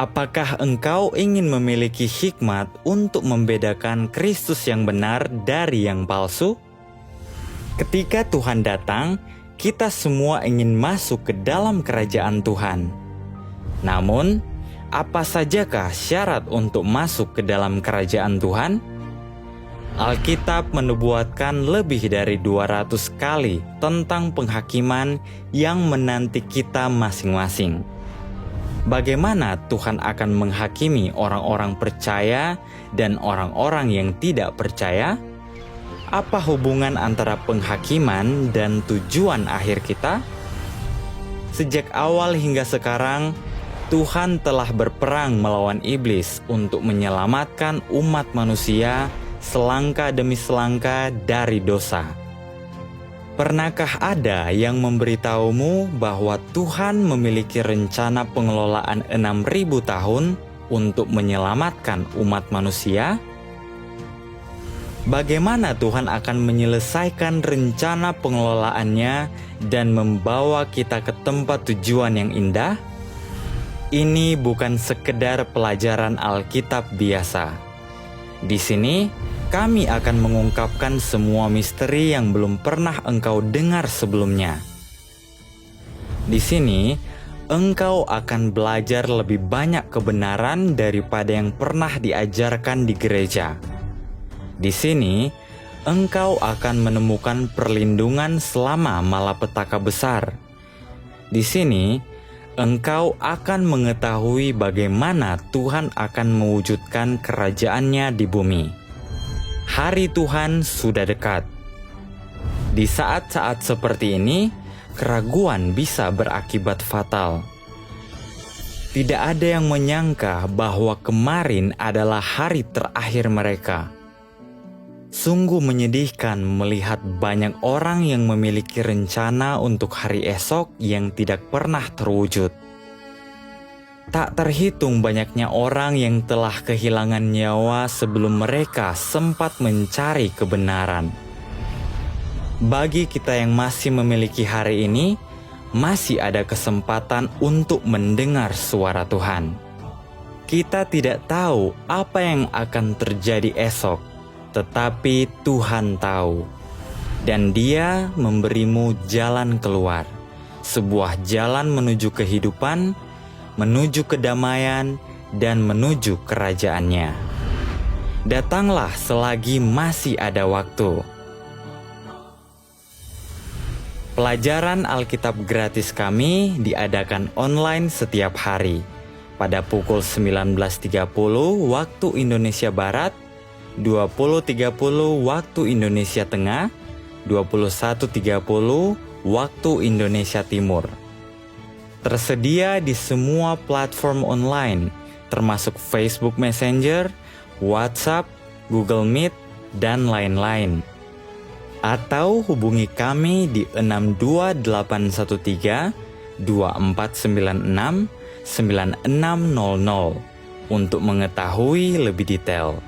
Apakah engkau ingin memiliki hikmat untuk membedakan Kristus yang benar dari yang palsu? Ketika Tuhan datang, kita semua ingin masuk ke dalam kerajaan Tuhan. Namun, apa sajakah syarat untuk masuk ke dalam kerajaan Tuhan? Alkitab menubuatkan lebih dari 200 kali tentang penghakiman yang menanti kita masing-masing. Bagaimana Tuhan akan menghakimi orang-orang percaya dan orang-orang yang tidak percaya? Apa hubungan antara penghakiman dan tujuan akhir kita? Sejak awal hingga sekarang, Tuhan telah berperang melawan iblis untuk menyelamatkan umat manusia selangkah demi selangkah dari dosa. Pernahkah ada yang memberitahumu bahwa Tuhan memiliki rencana pengelolaan 6.000 tahun untuk menyelamatkan umat manusia? Bagaimana Tuhan akan menyelesaikan rencana pengelolaannya dan membawa kita ke tempat tujuan yang indah? Ini bukan sekedar pelajaran Alkitab biasa. Di sini, kami akan mengungkapkan semua misteri yang belum pernah engkau dengar sebelumnya. Di sini, engkau akan belajar lebih banyak kebenaran daripada yang pernah diajarkan di gereja. Di sini, engkau akan menemukan perlindungan selama malapetaka besar. Di sini, engkau akan mengetahui bagaimana Tuhan akan mewujudkan kerajaannya di bumi. Hari Tuhan sudah dekat. Di saat-saat seperti ini, keraguan bisa berakibat fatal. Tidak ada yang menyangka bahwa kemarin adalah hari terakhir mereka. Sungguh menyedihkan melihat banyak orang yang memiliki rencana untuk hari esok yang tidak pernah terwujud. Tak terhitung banyaknya orang yang telah kehilangan nyawa sebelum mereka sempat mencari kebenaran. Bagi kita yang masih memiliki hari ini, masih ada kesempatan untuk mendengar suara Tuhan. Kita tidak tahu apa yang akan terjadi esok, tetapi Tuhan tahu, dan Dia memberimu jalan keluar, sebuah jalan menuju kehidupan, menuju kedamaian, dan menuju kerajaannya. Datanglah selagi masih ada waktu. Pelajaran Alkitab gratis kami diadakan online setiap hari, pada pukul 19.30 waktu Indonesia Barat, 20.30 waktu Indonesia Tengah, 21.30 waktu Indonesia Timur. Tersedia di semua platform online, termasuk Facebook Messenger, WhatsApp, Google Meet, dan lain-lain. Atau hubungi kami di 62813 2496 9600 untuk mengetahui lebih detail.